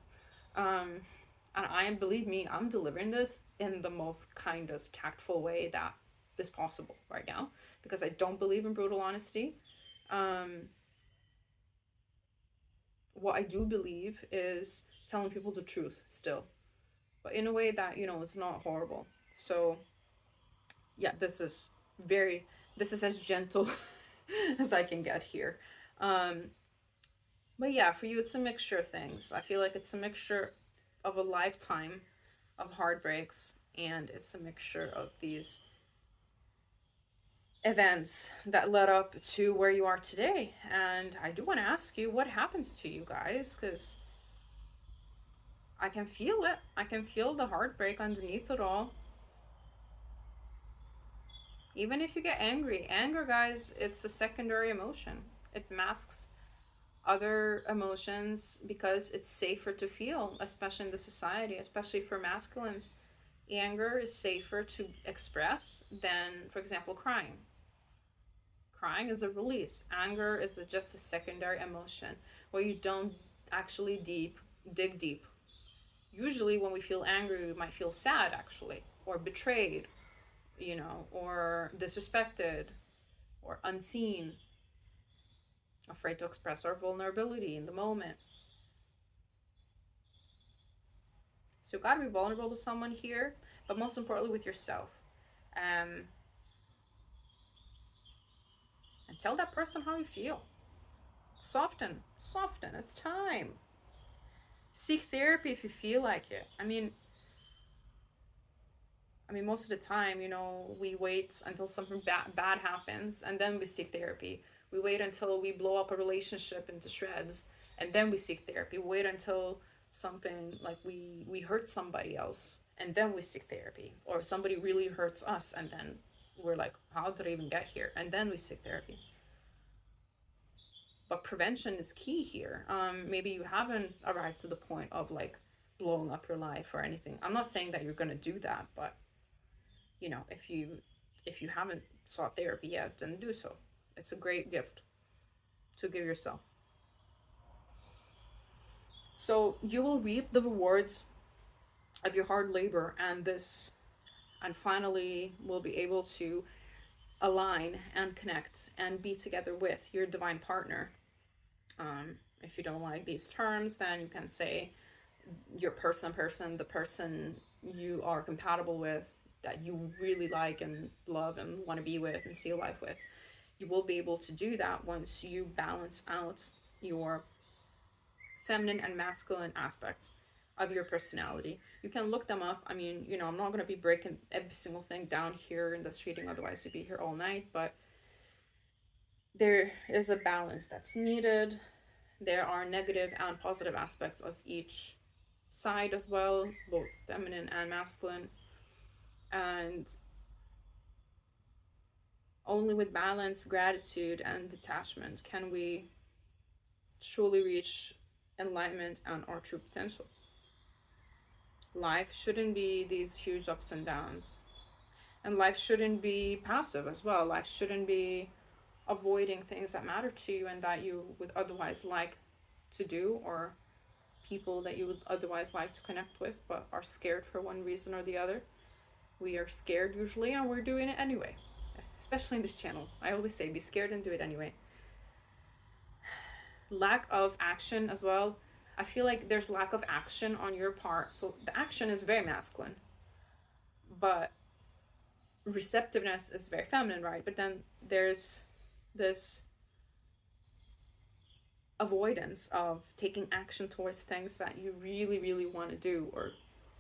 And believe me, I'm delivering this in the most kindest, tactful way that is possible right now, because I don't believe in brutal honesty. What I do believe is telling people the truth still, but in a way that it's not horrible. So yeah, this is as gentle as I can get here. Um, but yeah, for you, it's a mixture of things. I feel like it's a mixture of a lifetime of heartbreaks, and it's a mixture of these events that led up to where you are today. And I do want to ask you, what happens to you guys? Because I can feel it. I can feel the heartbreak underneath it all. Even if you get angry, anger, guys, it's a secondary emotion. It masks other emotions because it's safer to feel, especially in the society, especially for masculines. Anger is safer to express than, for example, crying. Crying is a release. Anger is just a secondary emotion where you don't actually dig deep. Usually, when we feel angry, we might feel sad, actually, or betrayed, or disrespected, or unseen, afraid to express our vulnerability in the moment. So, you gotta be vulnerable with someone here, but most importantly, with yourself. Um, and tell that person how you feel. Soften, soften. It's time. Seek therapy if you feel like it. I mean, most of the time, we wait until something bad happens and then we seek therapy. We wait until we blow up a relationship into shreds and then we seek therapy. We wait until something like we hurt somebody else and then we seek therapy. Or somebody really hurts us and then we're like, how did I even get here? And then we seek therapy. But prevention is key here. Maybe you haven't arrived to the point of like blowing up your life or anything. I'm not saying that you're gonna do that, but if you haven't sought therapy yet, then do so. It's a great gift to give yourself. So you will reap the rewards of your hard labor, and finally will be able to align and connect and be together with your divine partner. If you don't like these terms, then you can say your person, the person you are compatible with, that you really like and love and want to be with and see life with. You will be able to do that once you balance out your feminine and masculine aspects of your personality. You can look them up. I mean, I'm not going to be breaking every single thing down here in this reading, otherwise we'd be here all night, but there is a balance that's needed. There are negative and positive aspects of each side as well, both feminine and masculine. And only with balance, gratitude, and detachment can we truly reach enlightenment and our true potential. Life shouldn't be these huge ups and downs. And life shouldn't be passive as well. Life shouldn't be avoiding things that matter to you and that you would otherwise like to do, or people that you would otherwise like to connect with but are scared for one reason or the other. We are scared usually and we're doing it anyway. Especially in this channel. I always say be scared and do it anyway. Lack of action as well. I feel like there's lack of action on your part. So the action is very masculine. But receptiveness is very feminine, right? But then there's this avoidance of taking action towards things that you really, really want to do, or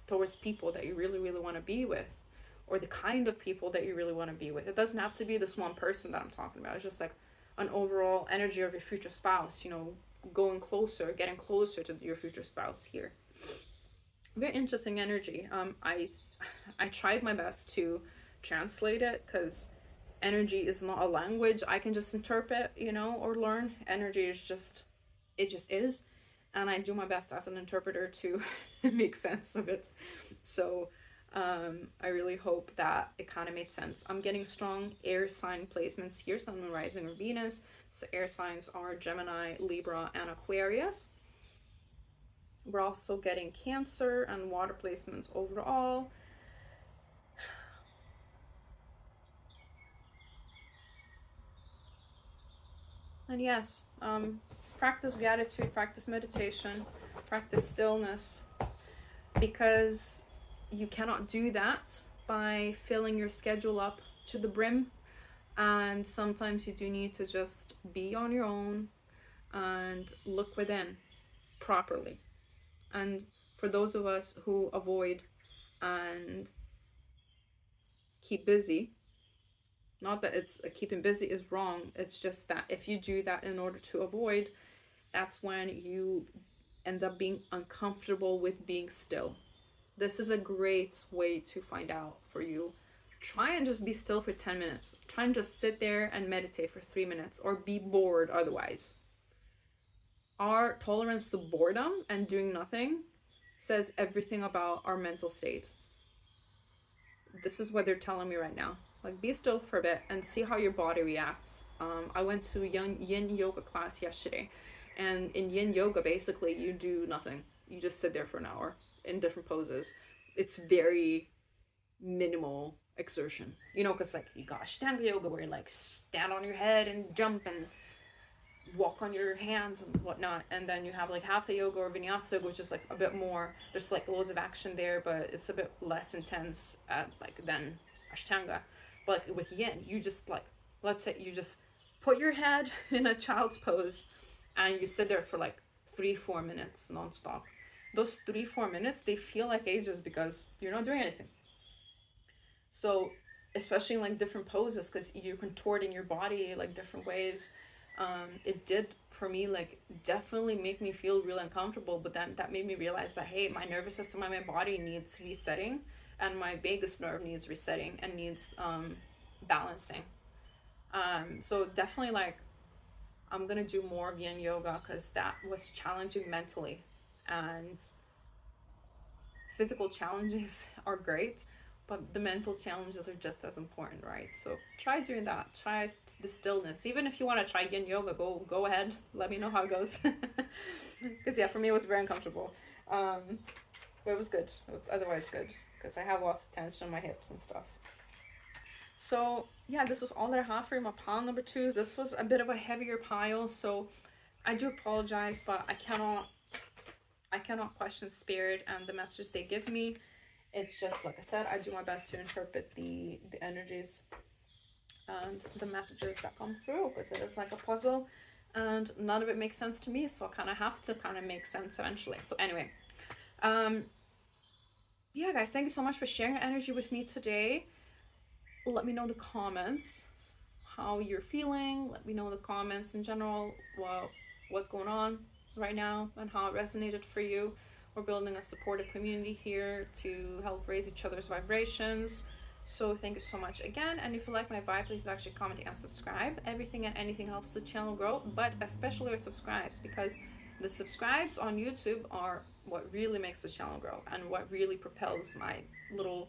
towards people that you really, really want to be with, or the kind of people that you really want to be with. It doesn't have to be this one person that I'm talking about. It's just like an overall energy of your future spouse, going closer, getting closer to your future spouse here. Very interesting energy. I tried my best to translate it, because energy is not a language I can just interpret, or learn. Energy is just, it just is. And I do my best as an interpreter to make sense of it. So I really hope that it kind of made sense. I'm getting strong air sign placements here. Sun, Moon, Rising, or Venus. So air signs are Gemini, Libra, and Aquarius. We're also getting Cancer and water placements overall. And yes, practice gratitude, practice meditation, practice stillness, because you cannot do that by filling your schedule up to the brim. And sometimes you do need to just be on your own and look within properly. And for those of us who avoid and keep busy, not that it's keeping busy is wrong, it's just that if you do that in order to avoid, that's when you end up being uncomfortable with being still. This is a great way to find out for you. Try and just be still for 10 minutes. Try and just sit there and meditate for 3 minutes, or be bored otherwise. Our tolerance to boredom and doing nothing says everything about our mental state. This is what they're telling me right now. Like, be still for a bit and see how your body reacts. I went to yin yoga class yesterday, and in yin yoga, basically, you do nothing. You just sit there for an hour in different poses. It's very minimal exertion, because like you got Ashtanga yoga where you like stand on your head and jump and walk on your hands and whatnot, and then you have like Hatha yoga or Vinyasa yoga, which is like a bit more, there's like loads of action there, but it's a bit less intense than Ashtanga. But with yin, you just like, let's say you just put your head in a child's pose and you sit there for like 3-4 minutes nonstop. Those 3-4 minutes, they feel like ages because you're not doing anything. So especially in like different poses, because you're contorting your body like different ways, it did for me like definitely make me feel real uncomfortable. But then that made me realize that, hey, my nervous system and my body needs resetting, and my vagus nerve needs resetting and needs balancing. So definitely like I'm gonna do more of yin yoga, because that was challenging mentally, and physical challenges are great, but the mental challenges are just as important, right? So try doing that. Try the stillness. Even if you want to try yin yoga, go ahead. Let me know how it goes. Because yeah, for me it was very uncomfortable, but it was good. It was otherwise good, because I have lots of tension on my hips and stuff. So yeah, this is all that I have for my pile number 2. This was a bit of a heavier pile, so I do apologize, but I cannot question spirit and the messages they give me. It's just, like I said, I do my best to interpret the energies and the messages that come through, because it is like a puzzle and none of it makes sense to me, so I kind of have to kind of make sense eventually. So anyway, yeah guys, thank you so much for sharing your energy with me today. Let me know in the comments how you're feeling. Let me know in the comments in general, well, what's going on right now and how it resonated for you. We're building a supportive community here to help raise each other's vibrations. So thank you so much again. And if you like my vibe, please actually comment and subscribe. Everything and anything helps the channel grow, but especially your subscribes, because the subscribes on YouTube are what really makes the channel grow and what really propels my little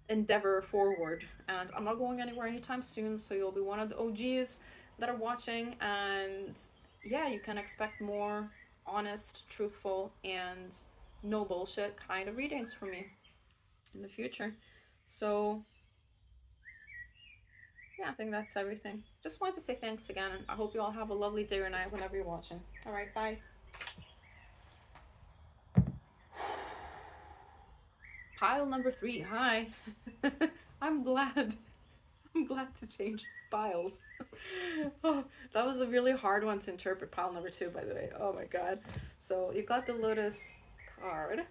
endeavor forward. And I'm not going anywhere anytime soon, so you'll be one of the OGs that are watching. And yeah, you can expect more honest, truthful, and no bullshit kind of readings from me in the future. So yeah, I think that's everything. Just wanted to say thanks again, and I hope you all have a lovely day or night whenever you're watching. All right, bye. Pile number 3, hi. I'm glad to change piles. Oh, that was a really hard one to interpret, pile number 2, by the way. Oh my god. So you got the Lotus card.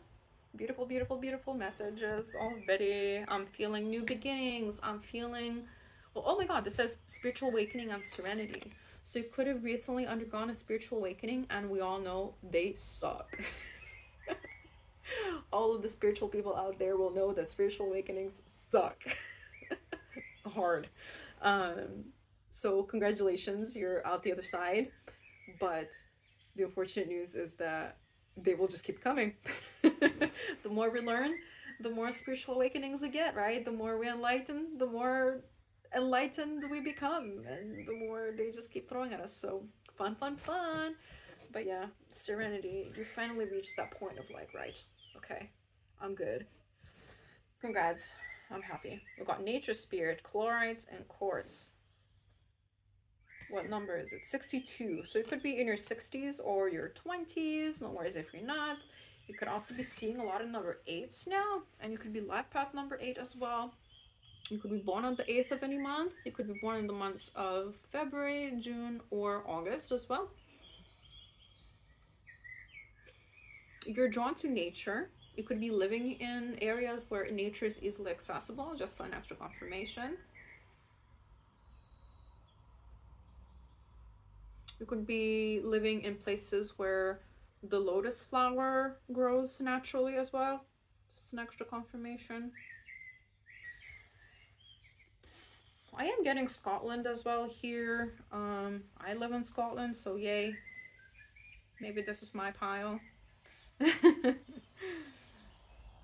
Beautiful, beautiful, beautiful messages already. I'm feeling new beginnings. I'm feeling, well, oh my god, this says spiritual awakening and serenity. So you could have recently undergone a spiritual awakening, and we all know they suck. All of the spiritual people out there will know that spiritual awakenings suck. Hard. So congratulations, you're out the other side. But the unfortunate news is that they will just keep coming. The more we learn, the more spiritual awakenings we get, right? The more we enlighten, the more enlightened we become, and the more they just keep throwing at us. So fun, fun, fun. But yeah, serenity. You finally reached that point of like, right, okay, I'm good. Congrats. I'm happy. We got nature spirit, chlorites, and quartz. What number is it? 62. So it could be in your 60s or your 20s. No worries if you're not. You could also be seeing a lot of number 8s now, and you could be life path number 8 as well. You could be born on the 8th of any month. You could be born in the months of February, June, or August as well. You're drawn to nature. You could be living in areas where nature is easily accessible, just an extra confirmation. You could be living in places where the lotus flower grows naturally as well. Just an extra confirmation. I am getting Scotland as well here. I live in Scotland, so yay. Maybe this is my pile.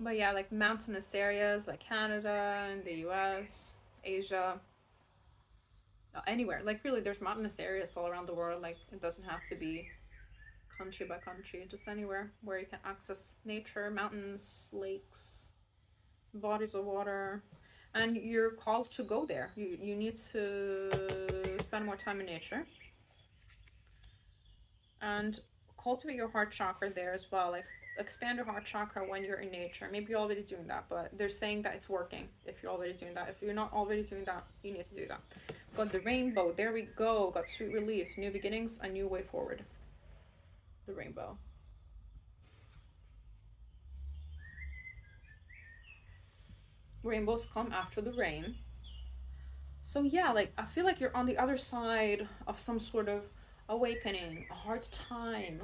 But yeah, like mountainous areas like Canada and the US, Asia, anywhere. Like really, there's mountainous areas all around the world. Like it doesn't have to be country by country, just anywhere where you can access nature, mountains, lakes, bodies of water. And you're called to go there. You need to spend more time in nature. And cultivate your heart chakra there as well. Like expand your heart chakra when you're in nature. Maybe you're already doing that, but they're saying that it's working if you're already doing that. If you're not already doing that, you need to do that. Got the rainbow. There we go. Got sweet relief. New beginnings, a new way forward. The rainbow. Rainbows come after the rain. So yeah, like I feel like you're on the other side of some sort of awakening, a hard time.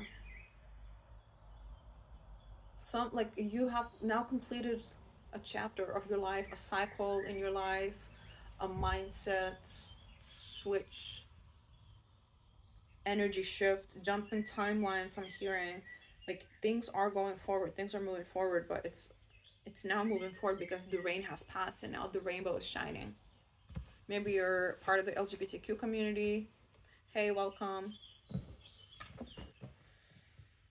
Some like you have now completed a chapter of your life, a cycle in your life, a mindset switch, energy shift, jump in timelines. I'm hearing like things are going forward, things are moving forward, but it's now moving forward because the rain has passed and now the rainbow is shining. Maybe you're part of the LGBTQ community. Hey, welcome.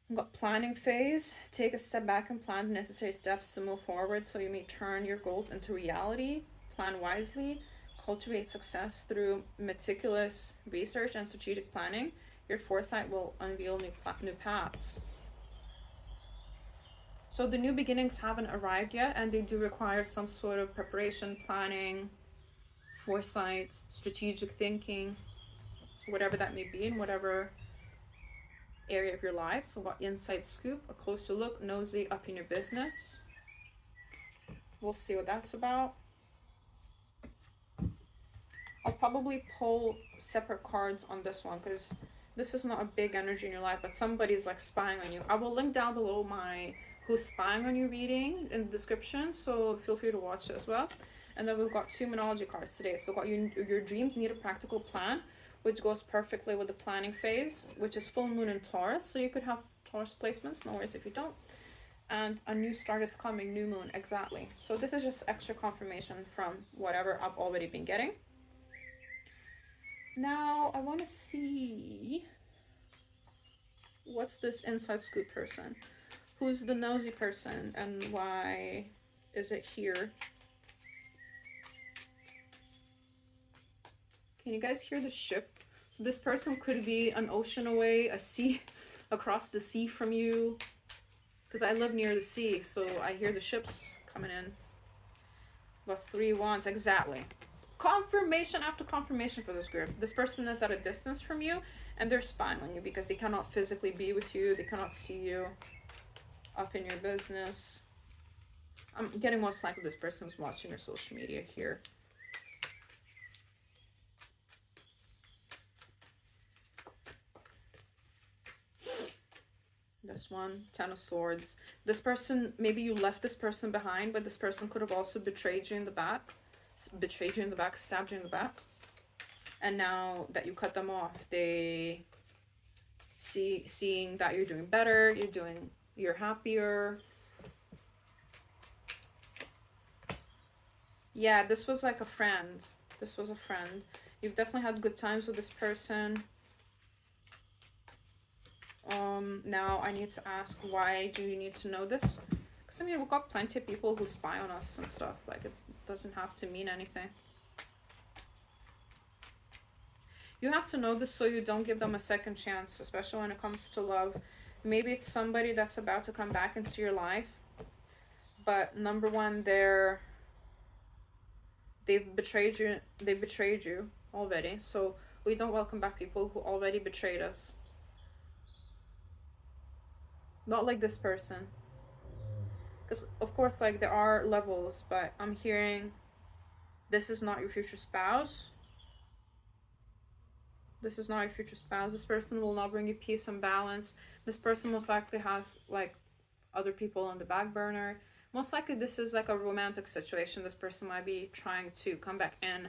We've got planning phase. Take a step back and plan the necessary steps to move forward so you may turn your goals into reality. Plan wisely. Cultivate success through meticulous research and strategic planning. Your foresight will unveil new paths. So the new beginnings haven't arrived yet, and they do require some sort of preparation, planning, foresight, strategic thinking, whatever that may be in whatever area of your life. So what inside scoop, a closer look, nosy up in your business. We'll see what that's about. I'll probably pull separate cards on this one because this is not a big energy in your life, but somebody's like spying on you. I will link down below my Who's Spying on You reading in the description, so feel free to watch it as well. And then we've got 2 Monology cards today. So we've got your dreams need a practical plan, which goes perfectly with the planning phase, which is full moon in Taurus. So you could have Taurus placements, no worries if you don't. And a new start is coming, new moon, exactly. So this is just extra confirmation from whatever I've already been getting. Now I want to see what's this inside scoop person. Who's the nosy person and why is it here? Can you guys hear the ship? So this person could be an ocean away, a sea, across the sea from you. Because I live near the sea, so I hear the ships coming in. About 3 wands, exactly. Confirmation after confirmation for this group. This person is at a distance from you, and they're spying on you because they cannot physically be with you. They cannot see you up in your business. I'm getting most likely this person's watching your social media here. This one, 10 of Swords. This person, maybe you left this person behind, but this person could have also betrayed you in the back. Betrayed you in the back, stabbed you in the back. And now that you cut them off, they seeing that you're doing better, you're happier. Yeah, this was like a friend. This was a friend. You've definitely had good times with this person. Now I need to ask, why do you need to know this? Because I mean, we've got plenty of people who spy on us and stuff. Like, it doesn't have to mean anything. You have to know this so you don't give them a second chance, especially when it comes to love. Maybe it's somebody that's about to come back into your life, but number one, they've betrayed you already. So we don't welcome back people who already betrayed us. Not like this person. Because of course, like, there are levels, but I'm hearing this is not your future spouse. This is not your future spouse. This person will not bring you peace and balance. This person most likely has like other people on the back burner. Most likely this is like a romantic situation. This person might be trying to come back in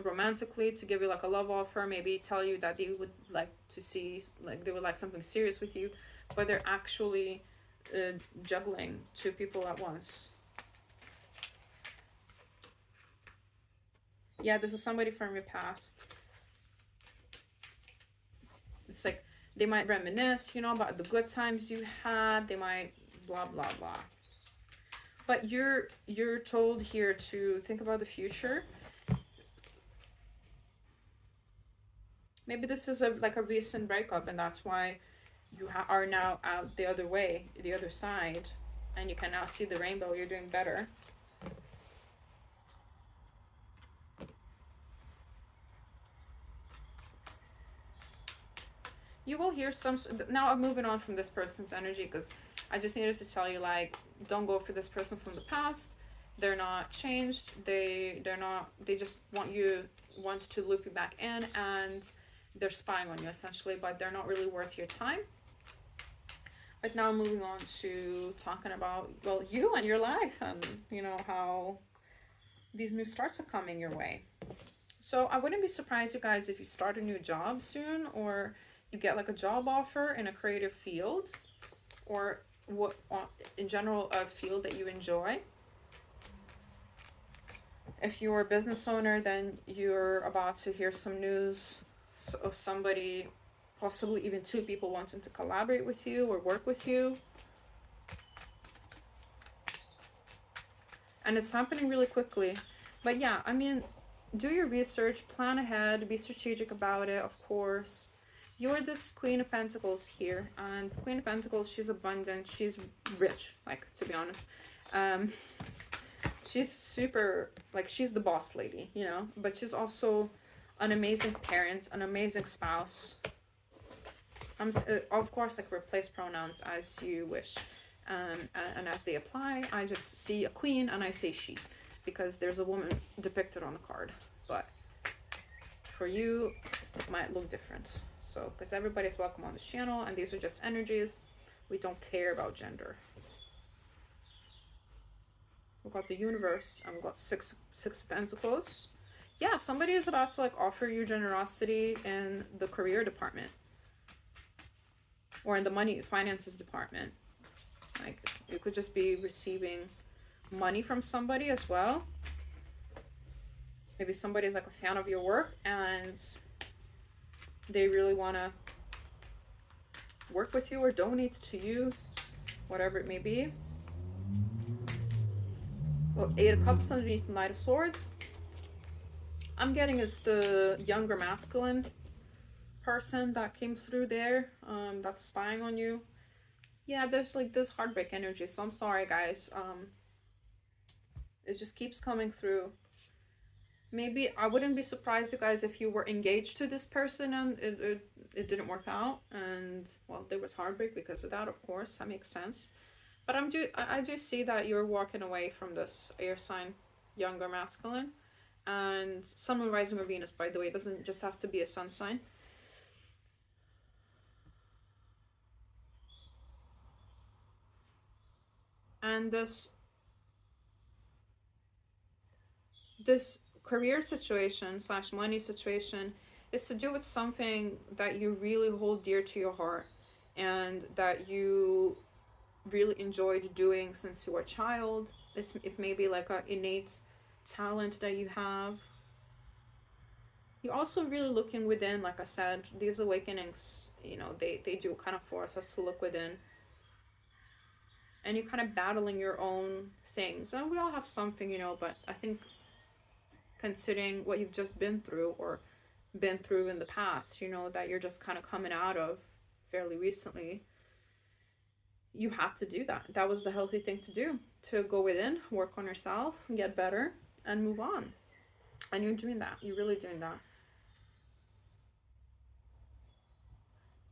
romantically to give you like a love offer, maybe tell you that they would like to see, like they would like something serious with you, but they're actually juggling 2 people at once. Yeah, this is somebody from your past. It's like they might reminisce, you know, about the good times you had. They might blah blah blah. But you're told here to think about the future. Maybe this is like a recent breakup, and that's why you are now out the other way, the other side, and you can now see the rainbow. You're doing better. You will hear some. Now I'm moving on from this person's energy because I just needed to tell you, like, don't go for this person from the past. They're not changed. They're not. They just want to loop you back in, and they're spying on you essentially, but they're not really worth your time. But now moving on to talking about, well, you and your life, and you know how these new starts are coming your way. So I wouldn't be surprised, you guys, if you start a new job soon, or you get like a job offer in a creative field, or what in general a field that you enjoy. If you're a business owner, then you're about to hear some news of somebody, possibly even 2 people wanting to collaborate with you or work with you. And it's happening really quickly. But yeah, I mean, do your research, plan ahead, be strategic about it, of course. You're this Queen of Pentacles here, and Queen of Pentacles, she's abundant, she's rich, like, to be honest. Um, she's super, like, she's the boss lady, you know, but she's also an amazing parent, an amazing spouse. Of course, like, replace pronouns as you wish. And as they apply, I just see a queen and I say she, because there's a woman depicted on the card. But for you, it might look different. So, because everybody's welcome on this channel, and these are just energies. We don't care about gender. We've got the universe, and we've got six of pentacles. Yeah, somebody is about to, like, offer you generosity in the career department, or in the money finances department. Like, you could just be receiving money from somebody as well. Maybe somebody's like a fan of your work and they really want to work with you or donate to you, whatever it may be. Well, 8 of Cups underneath the Knight of Swords. I'm getting it's the younger masculine person that came through there, that's spying on you. Yeah, there's like this heartbreak energy, so I'm sorry, guys. It just keeps coming through. Maybe I wouldn't be surprised, you guys, if you were engaged to this person and it didn't work out, and well, there was heartbreak because of that, of course. That makes sense. But I do see that you're walking away from this air sign, younger masculine. And Sun, Moon, Rising, or Venus, by the way, it doesn't just have to be a sun sign. And this career situation / money situation is to do with something that you really hold dear to your heart and that you really enjoyed doing since you were a child. It may be like an innate talent that you have. You're also really looking within, like I said. These awakenings, you know, they do kind of force us to look within. And you're kind of battling your own things. And we all have something, you know, but I think considering what you've just been through or been through in the past, you know, that you're just kind of coming out of fairly recently, you have to do that. That was the healthy thing to do, to go within, work on yourself, get better, and move on. And you're doing that. You're really doing that.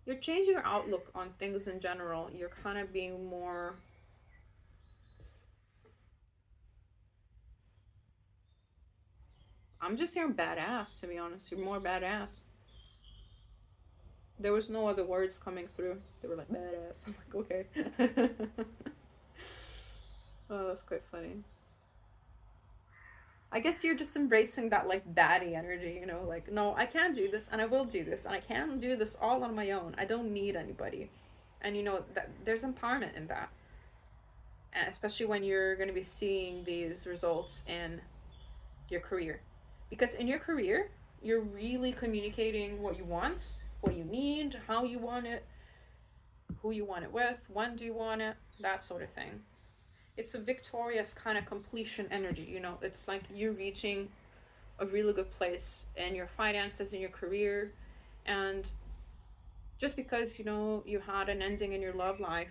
You're changing your outlook on things in general. You're kind of being more... I'm just hearing badass, to be honest. You're more badass. There was no other words coming through. They were like, badass. I'm like, okay. Oh, that's quite funny. I guess you're just embracing that, like, baddie energy, you know? Like, no, I can do this, and I will do this, and I can do this all on my own. I don't need anybody. And, you know, that there's empowerment in that. And especially when you're going to be seeing these results in your career. Because in your career, you're really communicating what you want, what you need, how you want it, who you want it with, when do you want it, that sort of thing. It's a victorious kind of completion energy, you know. It's like you're reaching a really good place in your finances, in your career. And just because, you know, you had an ending in your love life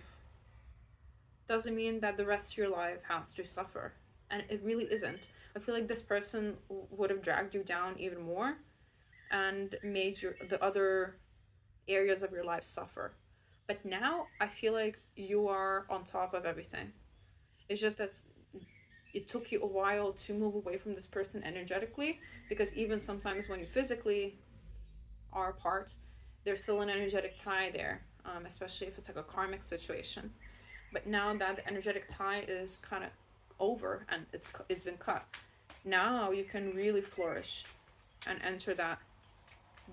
doesn't mean that the rest of your life has to suffer. And it really isn't. I feel like this person would have dragged you down even more and made the other areas of your life suffer. But now I feel like you are on top of everything. It's just that it took you a while to move away from this person energetically, because even sometimes when you physically are apart, there's still an energetic tie there, especially if it's like a karmic situation. But now that the energetic tie is kind of over and it's been cut, now you can really flourish and enter that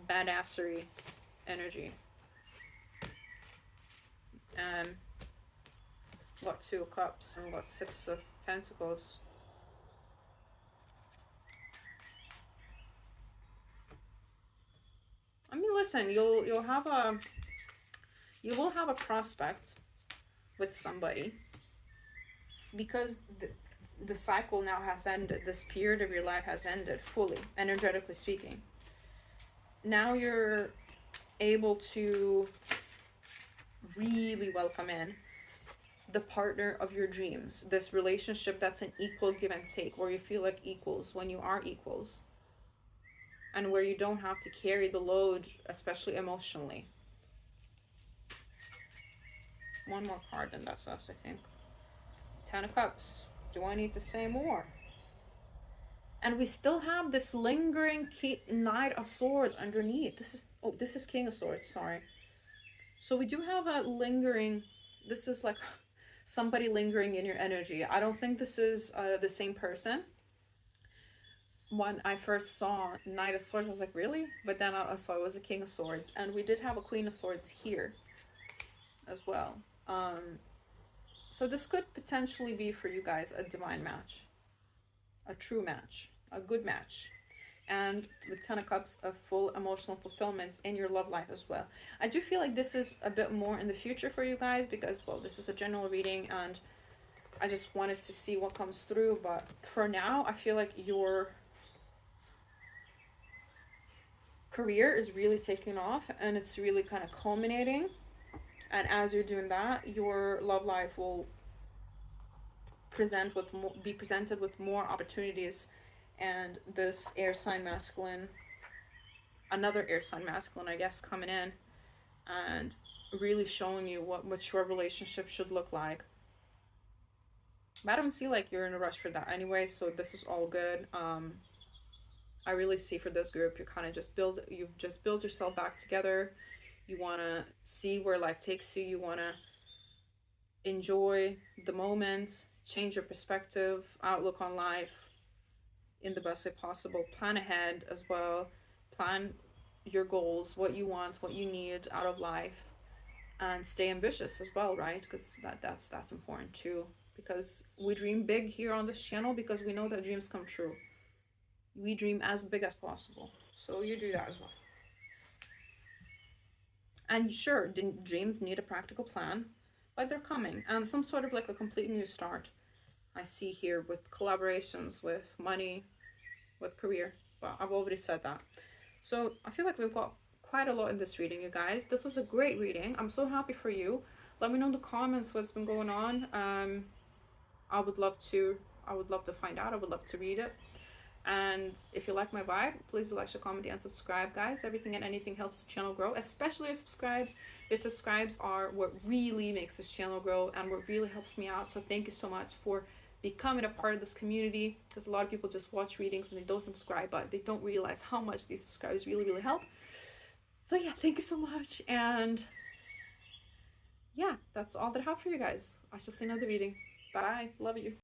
badassery energy. Got 2 of Cups and got 6 of Pentacles. I mean, listen, you will have a prospect with somebody, because the cycle now has ended. This period of your life has ended fully, energetically speaking. Now you're able to really welcome in the partner of your dreams, this relationship that's an equal give and take, where you feel like equals when you are equals, and where you don't have to carry the load, especially emotionally. One more card and that's us, I think. Ten of Cups. Do I need to say more? And we still have this lingering Knight of Swords underneath. This is King of Swords, sorry. So we do have a lingering, this is like somebody lingering in your energy. I don't think this is the same person. When I first saw Knight of Swords, I was like, really? But then I saw it was a King of Swords. And we did have a Queen of Swords here as well. So this could potentially be for you guys a divine match, a true match, a good match. And with Ten of Cups, a full emotional fulfillment in your love life as well. I do feel like this is a bit more in the future for you guys because, well, this is a general reading and I just wanted to see what comes through. But for now, I feel like your career is really taking off and it's really kind of culminating. And as you're doing that, your love life will be presented with more opportunities. And this air sign masculine, another air sign masculine, I guess, coming in and really showing you what mature relationship should look like. But I don't see like you're in a rush for that anyway, so this is all good. I really see for this group, you've just built yourself back together. You want to see where life takes you. You want to enjoy the moment, change your perspective, outlook on life in the best way possible. Plan ahead as well. Plan your goals, what you want, what you need out of life, and stay ambitious as well, right? Because that's important too. Because we dream big here on this channel because we know that dreams come true. We dream as big as possible. So you do that as well. And sure, dreams need a practical plan, but they're coming. And some sort of like a complete new start. I see here with collaborations, with money, with career. Well, I've already said that. So I feel like we've got quite a lot in this reading, you guys. This was a great reading. I'm so happy for you. Let me know in the comments what's been going on. I would love to find out. I would love to read it. And if you like my vibe, please do like, share, comment, and subscribe, guys. Everything and anything helps the channel grow, especially your subscribes. Your subscribes are what really makes this channel grow and what really helps me out. So thank you so much for becoming a part of this community, because a lot of people just watch readings and they don't subscribe, but they don't realize how much these subscribers really help. So yeah, thank you so much. And yeah, that's all that I have for you guys. I shall see another reading. Bye. Love you.